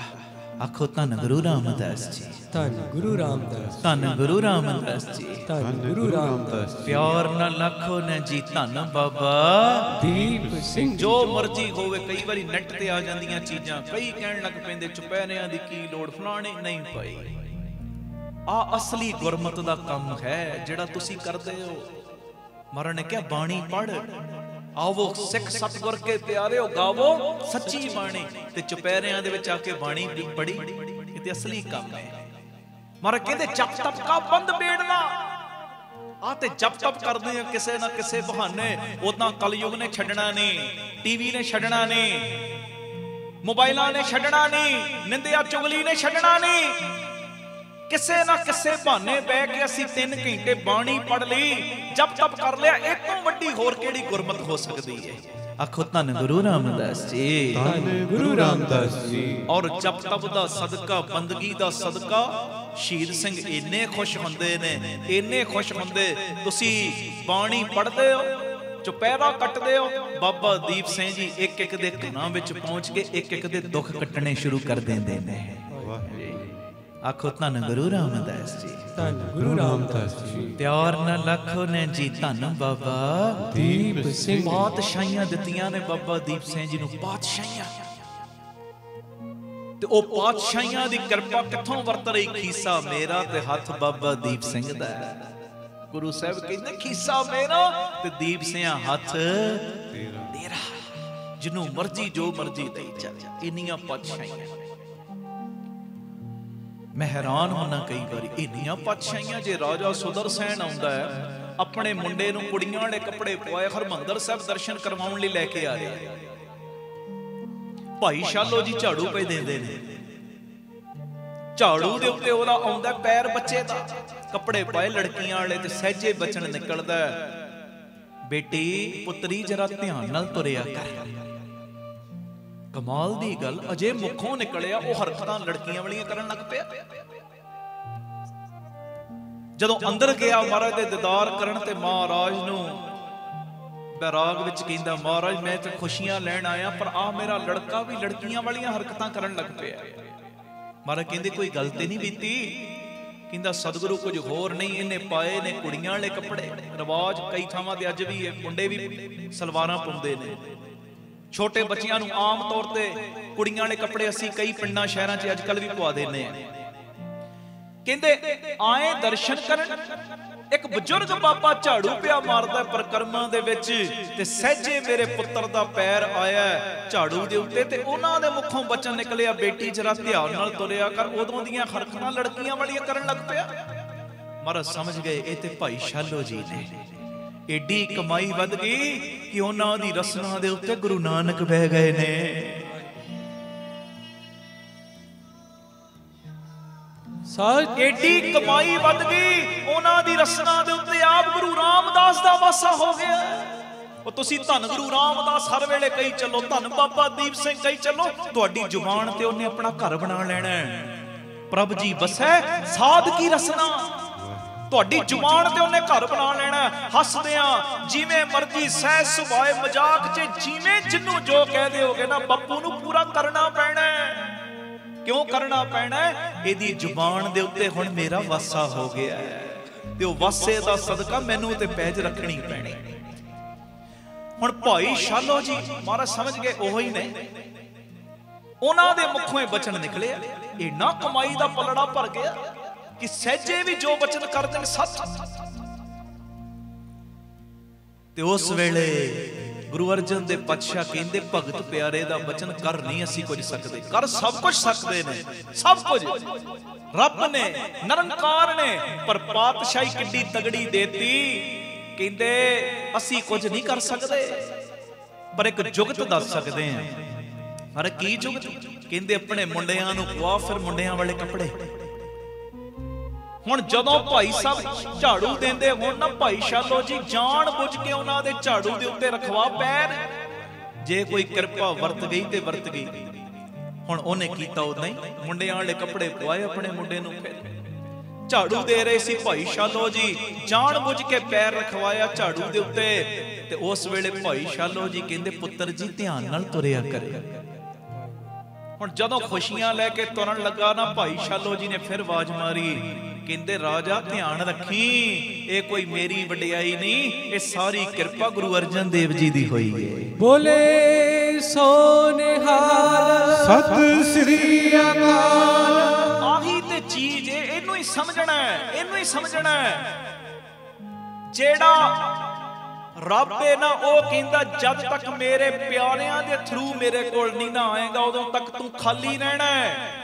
ਆਖੋ ਧੰਨ ਗੁਰੂ ਰਾਮਦਾਸ ਜੀ, ਧੰਨ ਗੁਰੂ ਰਾਮਦਾਸ, ਧੰਨ ਗੁਰੂ ਰਾਮਦਾਸ ਜੀ, ਧੰਨ ਗੁਰੂ ਰਾਮਦਾਸ। ਪਿਆਰ ਨਾਲ ਲੱਖੋ ਨੇ ਜੀ ਧੰਨ ਬਾਬਾ ਦੀਪ ਸਿੰਘ। ਜੋ ਮਰਜ਼ੀ ਹੋਵੇ, ਕਈ ਵਾਰੀ ਨੈਟ ਤੇ ਆ ਜਾਂਦੀਆਂ ਚੀਜ਼ਾਂ, ਕਈ ਕਹਿਣ ਲੱਗ ਪੈਂਦੇ ਚੁਪਹਿਰਿਆਂ ਦੀ ਕੀ ਲੋੜ, ਫਲਾਣੇ ਨਹੀਂ ਪਾਈ। ਆ ਅਸਲੀ ਗੁਰਮਤ ਦਾ ਕੰਮ ਹੈ ਜਿਹੜਾ ਤੁਸੀਂ ਕਰਦੇ ਹੋ। ਮਹਾਰਾਜ ਨੇ ਕਿਹਾ ਬਾਣੀ ਪੜ੍ਹ, ਆਵੋ ਸਿੱਖ ਸਤਿਗੁਰ ਕੇ ਪਿਆਰਿਓ ਗਾਵੋ ਸੱਚੀ ਬਾਣੀ। ਤੇ ਚੁਪਹਿਰਿਆਂ ਦੇ ਵਿੱਚ ਆ ਕੇ ਬਾਣੀ ਪੜ੍ਹੀ, ਇਹ ਤੇ ਅਸਲੀ ਕੰਮ ਹੈ। ਮਹਾਰਾਜ ਕਹਿੰਦੇ ਜਪ ਤਪ ਕਾ ਬੰਦ ਬੇੜਨਾ। ਆ ਤੇ ਜਪ ਤਪ ਕਰਦੇ ਆ ਕਿਸੇ ਨਾ ਕਿਸੇ ਬਹਾਨੇ। ਉਦਾਂ ਕਲਯੁਗ ਨੇ ਛੱਡਣਾ ਨਹੀਂ, ਟੀਵੀ ਨੇ ਛੱਡਣਾ ਨਹੀਂ, ਮੋਬਾਈਲਾਂ ਨੇ ਛੱਡਣਾ ਨਹੀਂ, ਨਿੰਦਿਆ ਚੁਗਲੀ ਨੇ ਛੱਡਣਾ ਨਹੀਂ। ਕਿਸੇ ਨਾ ਕਿਸੇ ਬਹਾਨੇ ਬਹਿ ਕੇ ਅਸੀਂ 3 ਘੰਟੇ ਬਾਣੀ ਪੜ੍ਹ ਲਈ, ਜਪ ਤਪ ਕਰ ਲਿਆ। ਇਹ ਤੋਂ ਵੱਡੀ ਹੋਰ ਕਿਹੜੀ ਗੁਰਮਤ ਹੋ ਸਕਦੀ ਹੈ। ਆਖੋ ਧੰਨ ਗੁਰੂ ਰਾਮਦਾਸ ਜੀ, ਧੰਨ ਗੁਰੂ ਰਾਮਦਾਸ ਜੀ। ਔਰ ਜਪ ਤਪ ਦਾ ਸਦਕਾ, ਬੰਦਗੀ ਦਾ ਸਦਕਾ ਸ਼ਹੀਦ ਸਿੰਘ ਇੰਨੇ ਖੁਸ਼ ਹੁੰਦੇ ਨੇ, ਇੰਨੇ ਖੁਸ਼ ਹੁੰਦੇ। ਤੁਸੀਂ ਬਾਣੀ ਪੜ੍ਹਦੇ ਹੋ, ਚੁਪਹਿਰਾ ਕੱਟਦੇ ਹੋ, ਬਾਬਾ ਦੀਪ ਸਿੰਘ ਜੀ ਇੱਕ ਇੱਕ ਦੇ ਘਰਾਂ ਵਿੱਚ ਪਹੁੰਚ ਕੇ ਇੱਕ ਇੱਕ ਦੇ ਦੁੱਖ ਕੱਟਣੇ ਸ਼ੁਰੂ ਕਰ ਦਿੰਦੇ ਨੇ। ਆਖੋ ਧੰਨ ਗੁਰੂ ਰਾਮਦਾਸ ਜੀ, ਧੰਨ ਗੁਰੂ ਰਾਮਦਾਸ ਜੀ। ਪਿਆਰ ਨਾਲ ਲੱਖੋ ਨੇ ਜੀ ਧੰਨ ਬਾਬਾ ਦੀਪ ਸਿੰਘ। ਪਾਤਸ਼ਾਹੀਆਂ ਦਿੱਤੀਆਂ ਨੇ ਬਾਬਾ ਦੀਪ ਸਿੰਘ ਜੀ ਨੂੰ, ਪਾਤਸ਼ਾਹੀਆਂ। ਤੇ ਉਹ ਪਾਤਸ਼ਾਹੀਆਂ ਦੀ ਕਿਰਪਾ ਕਿੱਥੋਂ ਵਰਤ ਰਹੀ? ਖੀਸਾ ਮੇਰਾ ਤੇ ਹੱਥ ਬਾਬਾ ਦੀਪ ਸਿੰਘ ਦਾ। ਗੁਰੂ ਸਾਹਿਬ ਕਹਿੰਦੇ ਖੀਸਾ ਮੇਰਾ ਤੇ ਦੀਪ ਸਿੰਘ ਹੱਥ ਤੇਰਾ। ਜਿਹਨੂੰ ਮਰਜ਼ੀ ਜੋ ਮਰਜ਼ੀ ਦੇਈ ਚੱਲ। ਇੰਨੀਆਂ ਪਾਤਸ਼ਾਹੀਆਂ। ਮੈਂ ਹੈਰਾਨ ਹੁੰਦਾ ਕਈ ਵਾਰੀ, ਇੰਨੀਆਂ ਪਾਤਸ਼ਾਹੀਆਂ। ਜੇ ਰਾਜਾ ਸੁਦਰਸੈਨ ਆਉਂਦਾ ਹੈ, ਆਪਣੇ ਮੁੰਡੇ ਨੂੰ ਕੁੜੀਆਂ ਵਾਲੇ ਕੱਪੜੇ ਪਵਾਏ, ਹਰਮੰਦਰ ਸਾਹਿਬ ਦਰਸ਼ਨ ਕਰਵਾਉਣ ਲਈ ਲੈ ਕੇ ਆ ਰਿਹਾ। ਭਾਈ ਸ਼ਾਲੋ ਜੀ ਝਾੜੂ ਪਏ ਦਿੰਦੇ ਨੇ, ਝਾੜੂ ਦੇ ਉੱਤੇ ਉਹਦਾ ਆਉਂਦਾ ਪੈਰ ਬੱਚੇ ਦਾ, ਕੱਪੜੇ ਪਾਏ ਲੜਕੀਆਂ ਵਾਲੇ, ਤੇ ਸਹਿਜੇ ਬਚਨ ਨਿਕਲਦਾ, ਬੇਟੀ ਪੁੱਤਰੀ ਜਰਾ ਧਿਆਨ ਨਾਲ ਤੁਰਿਆ ਕਰ। ਕਮਾਲ ਦੀ ਗੱਲ, ਅਜੇ ਮੁਖੋਂ ਨਿਕਲਿਆ ਉਹ ਹਰਕਤਾਂ ਲੜਕੀਆਂ ਵਾਲੀਆਂ ਕਰਨ ਲੱਗ ਪਿਆ। ਜਦੋਂ ਅੰਦਰ ਗਿਆ ਮਹਾਰਾਜ ਦੇ ਦੀਦਾਰ ਕਰਨ, ਤੇ ਮਹਾਰਾਜ ਨੂੰ ਬੈਰਾਗ ਵਿੱਚ ਕਹਿੰਦਾ, ਮਹਾਰਾਜ ਮੈਂ ਤੇ ਖੁਸ਼ੀਆਂ ਲੈਣ ਆਇਆ, ਪਰ ਆ ਮੇਰਾ ਲੜਕਾ ਵੀ ਲੜਕੀਆਂ ਵਾਲੀਆਂ ਹਰਕਤਾਂ ਕਰਨ ਲੱਗ ਪਿਆ। ਮਹਾਰਾਜ ਕਹਿੰਦੇ ਕੋਈ ਗੱਲ ਤੇ ਨਹੀਂ ਬੀਤੀ? ਕਹਿੰਦਾ ਸਤਿਗੁਰੂ ਕੁਝ ਹੋਰ ਨਹੀਂ, ਇਹਨੇ ਪਾਏ ਨੇ ਕੁੜੀਆਂ ਵਾਲੇ ਕੱਪੜੇ। ਰਿਵਾਜ ਕਈ ਥਾਵਾਂ ਤੇ ਅੱਜ ਵੀ ਹੈ, ਮੁੰਡੇ ਵੀ ਸਲਵਾਰਾਂ ਪਾਉਂਦੇ ਨੇ। ਛੋਟੇ ਬੱਚਿਆਂ ਨੂੰ ਆਮ ਤੌਰ ਤੇ ਕੁੜੀਆਂ ਵਾਲੇ ਕੱਪੜੇ ਅਸੀਂ ਕਈ ਪਿੰਡਾਂ ਸ਼ਹਿਰਾਂ 'ਚ ਅੱਜ ਕੱਲ ਵੀ ਪਵਾ ਦਿੰਦੇ ਆ। ਕਹਿੰਦੇ ਆਏ ਦਰਸ਼ਨ ਕਰਨ, ਇੱਕ ਬਜ਼ੁਰਗ ਬਾਬਾ ਝਾੜੂ ਪਿਆ ਮਾਰਦਾ ਪਰਕਰਮਾਂ ਦੇ ਵਿੱਚ, ਤੇ ਸਹਿਜੇ ਮੇਰੇ ਪੁੱਤਰ ਦਾ ਪੈਰ ਆਇਆ ਝਾੜੂ ਦੇ ਉੱਤੇ, ਤੇ ਉਹਨਾਂ ਦੇ ਮੁਖੋਂ ਬਚਨ ਨਿਕਲਿਆ, ਬੇਟੀ ਜਰਾ ਧਿਆਨ ਨਾਲ ਤੁਰਿਆ ਕਰ। ਉਦੋਂ ਦੀਆਂ ਹਰਕਤਾਂ ਲੜਕੀਆਂ ਵਾਲੀਆਂ ਕਰਨ ਲੱਗ ਪਿਆ। ਮਹਾਰਾਜ ਸਮਝ ਗਏ ਇਹ ਤੇ ਭਾਈ ਸ਼ਾਲੋ ਜੀ ਨੇ। ਏਡੀ ਕਮਾਈ ਵੱਧ ਗਈ ਕਿ ਉਹਨਾਂ ਦੀ ਰਸਨਾ ਦੇ ਉੱਤੇ ਗੁਰੂ ਨਾਨਕ ਬਹਿ ਗਏ ਨੇ। ਏਡੀ ਕਮਾਈ ਵੱਧ ਗਈ, ਉਹਨਾਂ ਦੀ ਰਸਨਾ ਦੇ ਉੱਤੇ ਆਪ ਗੁਰੂ ਰਾਮਦਾਸ ਦਾ ਵਾਸਾ ਹੋ ਗਿਆ। ਉਹ ਤੁਸੀਂ ਧੰਨ ਗੁਰੂ ਰਾਮਦਾਸ ਹਰ ਵੇਲੇ ਕਹੀ ਚੱਲੋ, ਧੰਨ ਬਾਬਾ ਦੀਪ ਸਿੰਘ ਕਹੀ ਚੱਲੋ, ਤੁਹਾਡੀ ਜ਼ੁਬਾਨ ਤੇ ਉਹਨੇ ਆਪਣਾ ਘਰ ਬਣਾ ਲੈਣਾ। ਪ੍ਰਭ ਜੀ ਵਸੈ ਸਾਧ ਕੀ ਰਸਨਾ, ਤੁਹਾਡੀ ਜ਼ੁਬਾਨ ਤੇ ਉਹਨੇ ਘਰ ਬਣਾ ਲੈਣਾ। ਹੱਸਦਿਆਂ ਜਿਵੇਂ ਮਰਜ਼ੀ, ਸਹਿ ਸੁਭਾਏ ਮਜ਼ਾਕ 'ਚ ਜਿਵੇਂ ਜਿਹਨੂੰ ਜੋ ਕਹਿ ਦਿਓਗੇ ਨਾ, ਬੱਪੂ ਨੂੰ ਪੂਰਾ ਕਰਨਾ ਪੈਣਾ। ਕਿਉਂ ਕਰਨਾ ਪੈਣਾ? ਇਹਦੀ ਜ਼ੁਬਾਨ ਦੇ ਉੱਤੇ ਹੁਣ ਮੇਰਾ ਵਾਸਾ ਹੋ ਗਿਆ, ਤੇ ਉਹ ਵਾਸੇ ਦਾ ਸਦਕਾ ਮੈਨੂੰ ਤੇ ਪੈਜ ਰੱਖਣੀ ਪੈਣੀ। ਹੁਣ ਭਾਈ ਸ਼ਾਲੋ ਜੀ ਮਹਾਰਾਜ ਸਮਝ ਗਏ ਉਹੀ ਨੇ। ਉਹਨਾਂ ਦੇ ਮੁਖੋਂ ਇਹ ਬਚਨ ਨਿਕਲਿਆ। ਇੰਨਾ ਕਮਾਈ ਦਾ ਪਲੜਾ ਭਰ ਗਿਆ ਕਿ ਸਹਿਜੇ ਵੀ ਜੋ ਬਚਨ ਕਰ ਦੇਣ ਸੱਚ। ਤੇ ਉਸ ਵੇਲੇ ਗੁਰੂ ਅਰਜਨ ਦੇ ਪਾਤਸ਼ਾਹ ਕਹਿੰਦੇ ਭਗਤ ਪਿਆਰੇ ਦਾ ਬਚਨ ਕਰ ਨਹੀਂ ਅਸੀਂ ਕੁਝ ਸਕਦੇ, ਕਰ ਸਭ ਕੁਝ ਸਕਦੇ ਨੇ, ਸਭ ਕੁਝ ਰੱਬ ਨੇ, ਨਿਰੰਕਾਰ ਨੇ, ਪਰ ਪਾਤਸ਼ਾਹੀ ਕਿੱਡੀ ਤਗੜੀ ਦੇਤੀ। ਕਹਿੰਦੇ ਅਸੀਂ ਕੁਝ ਨਹੀਂ ਕਰ ਸਕਦੇ ਪਰ ਇੱਕ ਜੁਗਤ ਦੱਸ ਸਕਦੇ ਹਾਂ। ਅਰੇ ਕੀ ਜੁਗਤ? ਕਹਿੰਦੇ ਆਪਣੇ ਮੁੰਡਿਆਂ ਨੂੰ ਪਵਾ ਫਿਰ ਮੁੰਡਿਆਂ ਵਾਲੇ ਕੱਪੜੇ। ਹੁਣ ਜਦੋਂ ਭਾਈ ਸਾਹਿਬ ਝਾੜੂ ਦਿੰਦੇ ਹੁਣ ਨਾ ਭਾਈ ਸ਼ਾਲੋ ਜੀ ਜਾਣ ਬੁੱਝ ਕੇ ਉਹਨਾਂ ਦੇ ਝਾੜੂ ਦੇ ਉੱਤੇ ਰਖਵਾ ਪੈਰ। ਜੇ ਕੋਈ ਕਿਰਪਾ ਵਰਤ ਗਈ ਤੇ ਵਰਤ ਗਈ। ਹੁਣ ਉਹਨੇ ਕੀਤਾ ਉਦਾਂ ਹੀ, ਮੁੰਡਿਆਂ ਵਾਲੇ ਕੱਪੜੇ ਪਵਾਏ ਆਪਣੇ ਮੁੰਡੇ ਨੂੰ। ਫਿਰ ਝਾੜੂ ਦੇ ਰਹੇ ਸੀ ਭਾਈ ਸ਼ਾਲੋ ਜੀ, ਜਾਣ ਬੁੱਝ ਕੇ ਪੈਰ ਰਖਵਾਇਆ ਝਾੜੂ ਦੇ ਉੱਤੇ। ਤੇ ਉਸ ਵੇਲੇ ਭਾਈ ਸ਼ਾਲੋ ਜੀ ਕਹਿੰਦੇ ਪੁੱਤਰ ਜੀ ਧਿਆਨ ਨਾਲ ਤੁਰਿਆ ਕਰੇ। ਹੁਣ ਜਦੋਂ ਖੁਸ਼ੀਆਂ ਲੈ ਕੇ ਤੁਰਨ ਲੱਗਾ ਨਾ ਭਾਈ ਸ਼ਾਲੋ ਜੀ ਨੇ ਫਿਰ ਆਵਾਜ਼ ਮਾਰੀ, ਕਹਿੰਦੇ ਰਾਜਾ ਧਿਆਨ ਰੱਖੀ, ਇਹ ਕੋਈ ਮੇਰੀ ਵਡਿਆਈ ਨਹੀਂ, ਇਹ ਸਾਰੀ ਕਿਰਪਾ ਗੁਰੂ ਅਰਜਨ ਦੇਵ ਜੀ ਦੀ ਹੋਈ ਹੈ। ਬੋਲੇ ਸੋ ਨਿਹਾਲ ਸਤਿ ਸ੍ਰੀ ਅਕਾਲ। ਆਹੀ ਤੇ ਚੀਜ਼ ਏ, ਇਹਨੂੰ ਹੀ ਸਮਝਣਾ ਹੈ, ਇਹਨੂੰ ਹੀ ਸਮਝਣਾ ਹੈ। ਜਿਹੜਾ ਰੱਬ ਹੈ ਨਾ ਉਹ ਕਹਿੰਦਾ ਜਦ ਤੱਕ ਮੇਰੇ ਪਿਆਰਿਆਂ ਦੇ ਥਰੂ ਮੇਰੇ ਕੋਲ ਨਹੀਂ ਨਾ ਆਏਗਾ ਉਦੋਂ ਤੱਕ ਤੂੰ ਖਾਲੀ ਰਹਿਣਾ ਹੈ।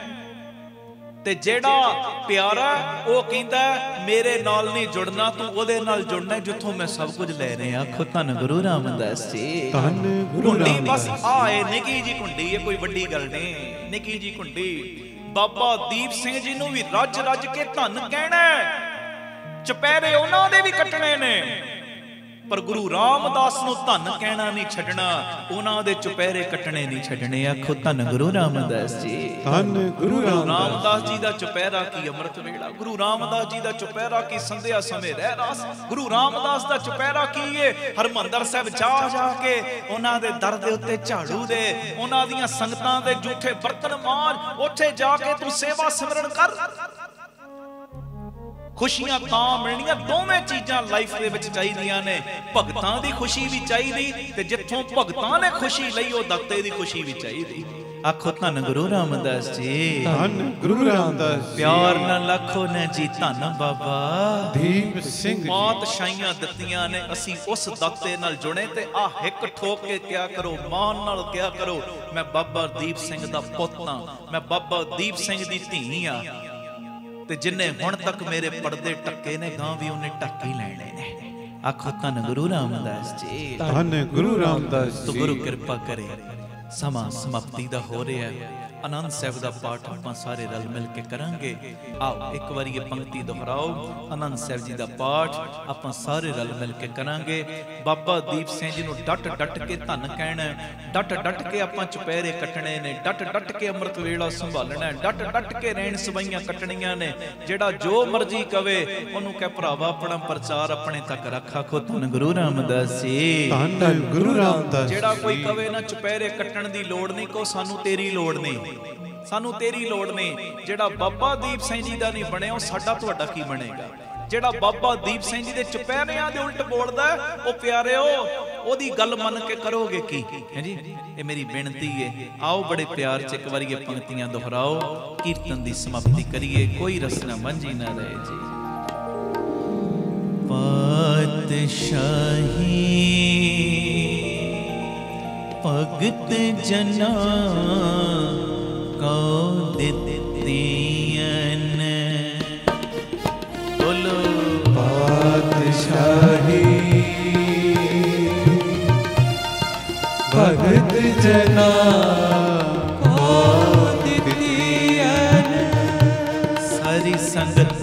ਤੇ ਜਿਹੜਾ ਪਿਆਰਾ ਉਹ ਕਹਿੰਦਾ ਮੇਰੇ ਨਾਲ ਨਹੀਂ ਜੁੜਨਾ, ਤੂੰ ਉਹਦੇ ਨਾਲ ਜੁੜਨਾ ਜਿੱਥੋਂ ਮੈਂ ਸਭ ਕੁਝ ਲੈ ਰਿਹਾ। ਆਖੋ ਧੰਨ ਗੁਰੂ ਰਾਮਦਾਸ ਜੀ। ਧੰਨ ਗੁਰੂ ਰਾਮਦਾਸ ਬਸ ਆਏ ਨਿੱਕੀ ਜੀ ਕੁੰਡੀ, ਇਹ ਕੋਈ ਵੱਡੀ ਗੱਲ ਨਹੀਂ, ਨਿੱਕੀ ਜੀ ਕੁੰਡੀ। ਬਾਬਾ ਦੀਪ ਸਿੰਘ ਜੀ ਨੂੰ ਵੀ ਰੱਜ ਰੱਜ ਕੇ ਧੰਨ ਕਹਿਣਾ, ਚੁਪਹਿਰੇ ਉਹਨਾਂ ਦੇ ਵੀ ਕੱਟਣੇ ਨੇ, ਪਰ ਗੁਰੂ ਰਾਮਦਾਸ ਨੂੰ ਧੰਨ ਕਹਿਣਾ ਨਹੀਂ ਛੱਡਣਾ, ਉਹਨਾਂ ਦੇ ਚੁਪਹਿਰੇ ਕੱਟਣੇ ਨਹੀਂ ਛੱਡਣੇ। ਆਖੋ ਧੰਨ ਗੁਰੂ ਰਾਮਦਾਸ ਜੀ। ਧੰਨ ਗੁਰੂ ਰਾਮਦਾਸ ਜੀ ਦਾ ਚੁਪਹਿਰਾ ਕੀ ਅੰਮ੍ਰਿਤ ਵੇਲਾ, ਗੁਰੂ ਰਾਮਦਾਸ ਜੀ ਦਾ ਚੁਪਹਿਰਾ ਕੀ ਸੰਧਿਆ ਸਮੇਂ ਰਹਿਰਾਸ, ਗੁਰੂ ਰਾਮਦਾਸ ਦਾ ਚੁਪਹਿਰਾ ਕੀ ਏ ਹਰਮੰਦਰ ਸਾਹਿਬ ਜਾ ਜਾ ਕੇ ਉਹਨਾਂ ਦੇ ਦਰ ਦੇ ਉੱਤੇ ਝਾੜੂ ਦੇ, ਉਹਨਾਂ ਦੀਆਂ ਸੰਗਤਾਂ ਦੇ ਜੂਠੇ ਬਰਤਨ ਮਾਂਜ, ਉੱਥੇ ਜਾ ਕੇ ਤੂੰ ਸੇਵਾ ਸਿਮਰਨ ਕਰ। ਖੁਸ਼ੀਆਂ ਤਾਂ ਮਿਲਣੀਆਂ, ਦੋਵੇਂ ਚੀਜ਼ਾਂ ਲਾਈਫ ਦੇ ਵਿੱਚ ਚਾਹੀਦੀਆਂ ਨੇ। ਭਗਤਾਂ ਦੀ ਖੁਸ਼ੀ ਵੀ ਚਾਹੀਦੀ ਤੇ ਜਿੱਥੋਂ ਭਗਤਾਂ ਨੇ ਖੁਸ਼ੀ ਲਈ ਉਹ ਦਾਤੇ ਦੀ ਖੁਸ਼ੀ ਵੀ ਚਾਹੀਦੀ। ਆਖੋ ਧੰਨ ਗੁਰੂ ਰਾਮਦਾਸ ਜੀ। ਧੰਨ ਗੁਰੂ ਰਾਮਦਾਸ। ਪਿਆਰ ਨਾਲ ਲੱਖੋ ਨੇ ਜੀ ਧੰਨ ਬਾਬਾ ਦੀਪ ਸਿੰਘ ਜੀ। ਪਾਤਸ਼ਾਹੀਆਂ ਦਿੱਤੀਆਂ ਨੇ, ਅਸੀਂ ਉਸ ਦਾਤੇ ਨਾਲ ਜੁੜੇ ਤੇ ਆ ਹਿੱਕ ਠੋਕ ਕੇ ਕਿਆ ਕਰੋ, ਮਾਨ ਨਾਲ ਕਿਆ ਕਰੋ, ਮੈਂ ਬਾਬਾ ਦੀਪ ਸਿੰਘ ਦਾ ਪੁੱਤ ਹਾਂ, ਮੈਂ ਬਾਬਾ ਦੀਪ ਸਿੰਘ ਦੀ ਧੀ ਆ। ਤੇ ਜਿੰਨੇ ਹੁਣ ਤੱਕ ਮੇਰੇ ਪਰਦੇ ਟੱਕੇ ਨੇ ਗਾਂ ਵੀ ਉਹਨੇ ਟੱਕ ਹੀ ਲੈਣੇ ਨੇ। ਆਖੋ ਧੰਨ ਗੁਰੂ ਰਾਮਦਾਸ ਜੀ। ਧੰਨ ਗੁਰੂ ਰਾਮਦਾਸ ਤੋ ਜੀ। ਗੁਰੂ ਕਿਰਪਾ ਕਰੇ। ਸਮਾਂ ਸਮਾਪਤੀ ਦਾ ਹੋ ਰਿਹਾ, ਆਨੰਦ ਸਾਹਿਬ ਦਾ ਪਾਠ ਆਪਾਂ ਸਾਰੇ ਰਲ ਮਿਲ ਕੇ ਕਰਾਂਗੇ। ਆਓ ਇੱਕ ਵਾਰੀ ਇਹ ਪੰਕਤੀ ਦੁਹਰਾਓ, ਆਨੰਦ ਸਾਹਿਬ ਜੀ ਦਾ ਪਾਠ ਆਪਾਂ ਸਾਰੇ ਰਲ ਮਿਲ ਕੇ ਕਰਾਂਗੇ। ਬਾਬਾ ਦੀਪ ਸਿੰਘ ਜੀ ਨੂੰ ਡਟ ਡਟ ਕੇ ਧੰਨ ਕਹਿਣਾ, ਡਟ ਡਟ ਕੇ ਆਪਾਂ ਚੁਪਹਿਰੇ ਕੱਟਣੇ ਨੇ, ਡਟ ਡਟ ਕੇ ਅੰਮ੍ਰਿਤ ਵੇਲਾ ਸੰਭਾਲਣਾ, ਡਟ ਡਟ ਕੇ ਰਹਿਣ ਸਵਈਆਂ ਕੱਟਣੀਆਂ ਨੇ। ਜਿਹੜਾ ਜੋ ਮਰਜ਼ੀ ਕਵੇ ਉਹਨੂੰ ਕਹਿ ਭਰਾਵਾ ਆਪਣਾ ਪ੍ਰਚਾਰ ਆਪਣੇ ਤੱਕ ਰੱਖ। ਆਖੋ ਧੰਨ ਗੁਰੂ ਰਾਮਦਾਸ ਜੀ। ਧੰਨ ਗੁਰੂ ਰਾਮਦਾਸ। ਜਿਹੜਾ ਕੋਈ ਕਵੇ ਨਾ ਚੁਪਹਿਰੇ ਕੱਟਣ ਦੀ ਲੋੜ ਨਹੀਂ, ਕੋ ਸਾਨੂੰ ਤੇਰੀ ਲੋੜ ਨਹੀਂ, ਸਾਨੂੰ ਤੇਰੀ ਲੋੜ ਨਹੀਂ। ਜਿਹੜਾ ਬਾਬਾ ਦੀਪ ਸਿੰਘ ਜੀ ਦਾ ਨਹੀਂ ਬਣਿਆ ਉਹ ਸਾਡਾ ਤੁਹਾਡਾ ਕੀ ਬਣੇਗਾ। ਜਿਹੜਾ ਬਾਬਾ ਦੀਪ ਸਿੰਘ ਜੀ ਦੇ ਚੁਪਹਿਰਿਆਂ ਦੇ ਉਲਟ ਬੋਲਦਾ ਉਹ ਪਿਆਰਿਓ ਉਹਦੀ ਗੱਲ ਮੰਨ ਕੇ ਕਰੋਗੇ ਕੀ ਹੈ ਜੀ। ਇਹ ਮੇਰੀ ਬੇਨਤੀ ਹੈ। ਆਓ ਬੜੇ ਪਿਆਰ ਚ ਇੱਕ ਵਾਰੀ ਇਹ ਪੰਕਤੀਆਂ ਦੁਹਰਾਓ, ਕੀਰਤਨ ਦੀ ਸਮਾਪਤੀ ਕਰੀਏ, ਕੋਈ ਰਸਨਾ ਵਾਂਝੀ ਨਾ ਰਹੇ ਜੀ। ਪਾਤਸ਼ਾਹੀ ਭਗਤ ਜਨਾ ਕੋ ਦਿੱਤੀਆਂ ਬੋਲੋ। ਪਾਤਸ਼ਾਹੀ ਭਗਤ ਜਨਾ ਕੋ ਦਿੱਤੀਆਂ, ਸਾਰੀ ਸੰਗਤ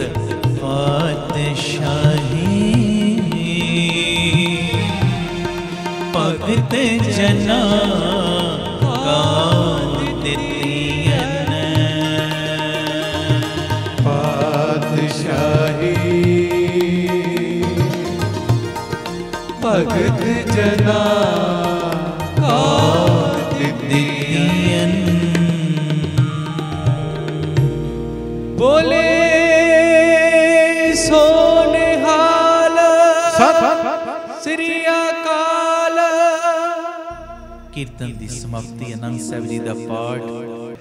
ਪਾਤਸ਼ਾਹੀ ਭਗਤ ਜਨਾ ਭਗਤ ਜਨਾ ਕੋ ਦਿੱਤੀਆਂ। ਬੋਲੇ ਸੋ ਨਿਹਾਲ ਸਤਿ ਸ੍ਰੀ ਅਕਾਲ। ਕੀਰਤਨ ਦੀ ਸਮਾਪਤੀ, ਆਨੰਦ ਸਾਹਿਬ ਜੀ ਦਾ ਪਾਠ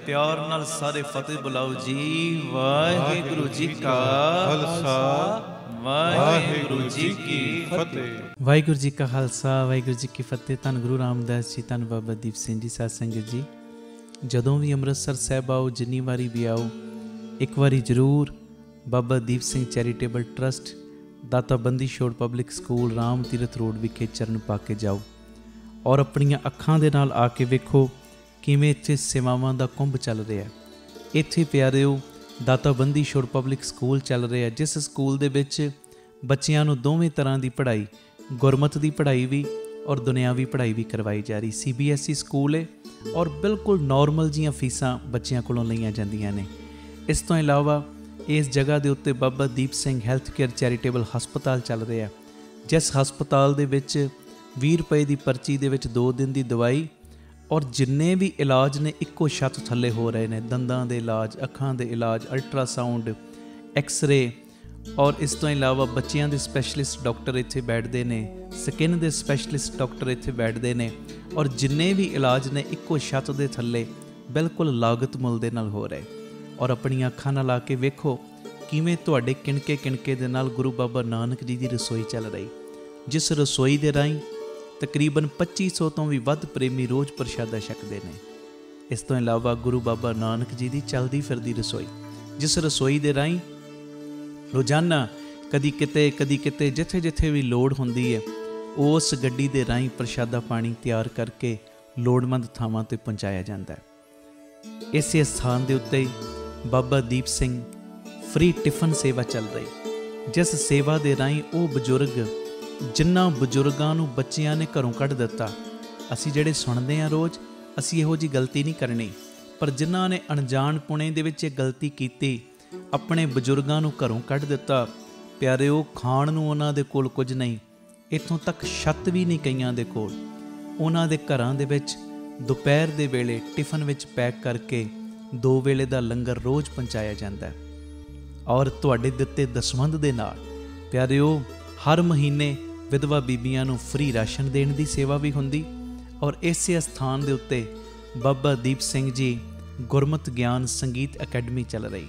ਪਿਆਰ ਨਾਲ ਸਾਰੇ ਫਤਿਹ ਬੁਲਾਓ ਜੀ। ਵਾਹਿਗੁਰੂ ਜੀ ਕਾ ਖਾਲਸਾ, ਵਾਹਿਗੁਰੂ ਜੀ ਕੀ ਫਤਿਹ। ਵਾਹਿਗੁਰੂ ਜੀ ਕਾ ਖਾਲਸਾ, ਵਾਹਿਗੁਰੂ ਜੀ ਕੀ ਫਤਿਹ। ਧੰਨ ਗੁਰੂ ਰਾਮਦਾਸ ਜੀ, ਧੰਨ ਬਾਬਾ ਦੀਪ ਸਿੰਘ ਜੀ। ਸਾਧ ਸੰਗਤ ਜੀ, ਜਦੋਂ ਵੀ ਅੰਮ੍ਰਿਤਸਰ ਸਾਹਿਬ ਆਓ, ਜਿੰਨੀ ਵਾਰੀ ਵੀ ਆਓ, ਇੱਕ ਵਾਰੀ ਜ਼ਰੂਰ ਬਾਬਾ ਦੀਪ ਸਿੰਘ ਚੈਰੀਟੇਬਲ ਟਰਸਟ, ਦਾਤਾ Bandi Chhor public school, Ram Tirath road ਵਿਖੇ ਚਰਨ ਪਾ ਕੇ ਜਾਓ ਔਰ ਆਪਣੀਆਂ ਅੱਖਾਂ ਦੇ ਨਾਲ ਆ ਕੇ ਵੇਖੋ ਕਿਵੇਂ ਇੱਥੇ ਸੇਵਾਵਾਂ ਦਾ ਕੁੰਭ ਚੱਲ ਰਿਹਾ। ਇੱਥੇ ਪਿਆਰਿਓ ਦਾਤਾ ਬੰਦੀ ਛੋੜ ਪਬਲਿਕ ਸਕੂਲ ਚੱਲ ਰਿਹਾ, ਜਿਸ ਸਕੂਲ ਦੇ ਵਿੱਚ ਬੱਚਿਆਂ ਨੂੰ ਦੋਵੇਂ ਤਰ੍ਹਾਂ ਦੀ ਪੜ੍ਹਾਈ, ਗੁਰਮਤਿ ਦੀ ਪੜ੍ਹਾਈ ਵੀ ਔਰ ਦੁਨਿਆਵੀ ਪੜ੍ਹਾਈ ਵੀ ਕਰਵਾਈ ਜਾ ਰਹੀ। CBSE ਸਕੂਲ ਹੈ ਔਰ ਬਿਲਕੁਲ ਨੋਰਮਲ ਜੀਆਂ ਫੀਸਾਂ ਬੱਚਿਆਂ ਕੋਲੋਂ ਲਈਆਂ ਜਾਂਦੀਆਂ ਨੇ। ਇਸ ਤੋਂ ਇਲਾਵਾ ਇਸ ਜਗ੍ਹਾ ਦੇ ਉੱਤੇ Baba Deep Singh health care charitable ਹਸਪਤਾਲ ਚੱਲ ਰਿਹਾ, ਜਿਸ ਹਸਪਤਾਲ ਦੇ ਵਿੱਚ 20 ਰੁਪਏ ਦੀ ਪਰਚੀ ਦੇ ਵਿੱਚ 2 ਦਿਨ ਦੀ ਦਵਾਈ ਔਰ ਜਿੰਨੇ ਵੀ ਇਲਾਜ ਨੇ ਇੱਕੋ ਛੱਤ ਥੱਲੇ ਹੋ ਰਹੇ ਨੇ। ਦੰਦਾਂ ਦੇ ਇਲਾਜ, ਅੱਖਾਂ ਦੇ ਇਲਾਜ, ਅਲਟਰਾਸਾਊਂਡ, ਐਕਸ-ਰੇ ਔਰ ਇਸ ਤੋਂ ਇਲਾਵਾ ਬੱਚਿਆਂ ਦੇ ਸਪੈਸ਼ਲਿਸਟ ਡਾਕਟਰ ਇੱਥੇ ਬੈਠਦੇ ਨੇ, ਸਕਿਨ ਦੇ ਸਪੈਸ਼ਲਿਸਟ ਡਾਕਟਰ ਇੱਥੇ ਬੈਠਦੇ ਨੇ ਔਰ ਜਿੰਨੇ ਵੀ ਇਲਾਜ ਨੇ ਇੱਕੋ ਛੱਤ ਦੇ ਥੱਲੇ ਬਿਲਕੁਲ ਲਾਗਤ ਮੁੱਲ ਦੇ ਨਾਲ ਹੋ ਰਹੇ। ਔਰ ਆਪਣੀਆਂ ਅੱਖਾਂ ਨਾਲ ਆ ਕੇ ਵੇਖੋ ਕਿਵੇਂ ਤੁਹਾਡੇ ਕਿਣਕੇ ਕਿਣਕੇ ਦੇ ਨਾਲ ਗੁਰੂ ਬਾਬਾ ਨਾਨਕ ਜੀ ਦੀ ਰਸੋਈ ਚੱਲ ਰਹੀ, ਜਿਸ ਰਸੋਈ ਦੇ ਰਾਹੀਂ ਤਕਰੀਬਨ 2500 ਤੋਂ ਵੀ ਵੱਧ ਪ੍ਰੇਮੀ ਰੋਜ਼ ਪ੍ਰਸ਼ਾਦਾ ਛਕਦੇ ਨੇ। ਇਸ ਤੋਂ ਇਲਾਵਾ ਗੁਰੂ ਬਾਬਾ ਨਾਨਕ ਜੀ ਦੀ ਚੱਲਦੀ ਫਿਰਦੀ ਰਸੋਈ, ਜਿਸ ਰਸੋਈ ਦੇ ਰਾਹੀਂ ਰੋਜ਼ਾਨਾ ਕਦੀ ਕਿਤੇ ਜਿੱਥੇ ਜਿੱਥੇ ਵੀ ਲੋੜ ਹੁੰਦੀ ਹੈ, ਉਸ ਗੱਡੀ ਦੇ ਰਾਹੀਂ ਪ੍ਰਸ਼ਾਦਾ ਪਾਣੀ ਤਿਆਰ ਕਰਕੇ ਲੋੜਵੰਦ ਥਾਵਾਂ 'ਤੇ ਪਹੁੰਚਾਇਆ ਜਾਂਦਾ ਹੈ। ਇਸੇ ਸਥਾਨ ਦੇ ਉੱਤੇ ਹੀ ਬਾਬਾ ਦੀਪ ਸਿੰਘ ਫ੍ਰੀ ਟਿਫਨ ਸੇਵਾ ਚੱਲ ਰਹੀ, ਜਿਸ ਸੇਵਾ ਦੇ ਰਾਹੀਂ ਉਹ ਬਜ਼ੁਰਗ, ਜਿਨ੍ਹਾਂ ਬਜ਼ੁਰਗਾਂ ਨੂੰ ਬੱਚਿਆਂ ਨੇ ਘਰੋਂ ਕੱਢ ਦਿੱਤਾ, ਅਸੀਂ ਜਿਹੜੇ ਸੁਣਦੇ ਹਾਂ ਰੋਜ਼, ਅਸੀਂ ਇਹੋ ਜਿਹੀ ਗਲਤੀ ਨਹੀਂ ਕਰਨੀ, ਪਰ ਜਿਨ੍ਹਾਂ ਨੇ ਅਣਜਾਣ ਪੁਣੇ ਦੇ ਵਿੱਚ ਇਹ ਗਲਤੀ ਕੀਤੀ, ਆਪਣੇ ਬਜ਼ੁਰਗਾਂ ਨੂੰ ਘਰੋਂ ਕੱਢ ਦਿੱਤਾ, ਪਿਆਰਿਓ ਖਾਣ ਨੂੰ ਉਹਨਾਂ ਦੇ ਕੋਲ ਕੁਝ ਨਹੀਂ, ਇੱਥੋਂ ਤੱਕ ਛੱਤ ਵੀ ਨਹੀਂ ਕਈਆਂ ਦੇ ਕੋਲ। ਉਹਨਾਂ ਦੇ ਘਰਾਂ ਦੇ ਵਿੱਚ ਦੁਪਹਿਰ ਦੇ ਵੇਲੇ ਟਿਫਨ ਵਿੱਚ ਪੈਕ ਕਰਕੇ 2 ਵੇਲੇ ਦਾ ਲੰਗਰ ਰੋਜ਼ ਪਹੁੰਚਾਇਆ ਜਾਂਦਾ ਹੈ। ਔਰ ਤੁਹਾਡੇ ਦਿੱਤੇ ਦਸਵੰਧ ਦੇ ਨਾਲ ਪਿਆਰਿਓ ਹਰ ਮਹੀਨੇ ਵਿਧਵਾ ਬੀਬੀਆਂ ਨੂੰ ਫ੍ਰੀ ਰਾਸ਼ਨ ਦੇਣ ਦੀ ਸੇਵਾ ਵੀ ਹੁੰਦੀ। ਔਰ ਇਸੇ ਸਥਾਨ ਦੇ ਉੱਤੇ ਬਾਬਾ ਦੀਪ ਸਿੰਘ ਜੀ ਗੁਰਮਤਿ ਗਿਆਨ ਸੰਗੀਤ ਅਕੈਡਮੀ ਚੱਲ ਰਹੀ,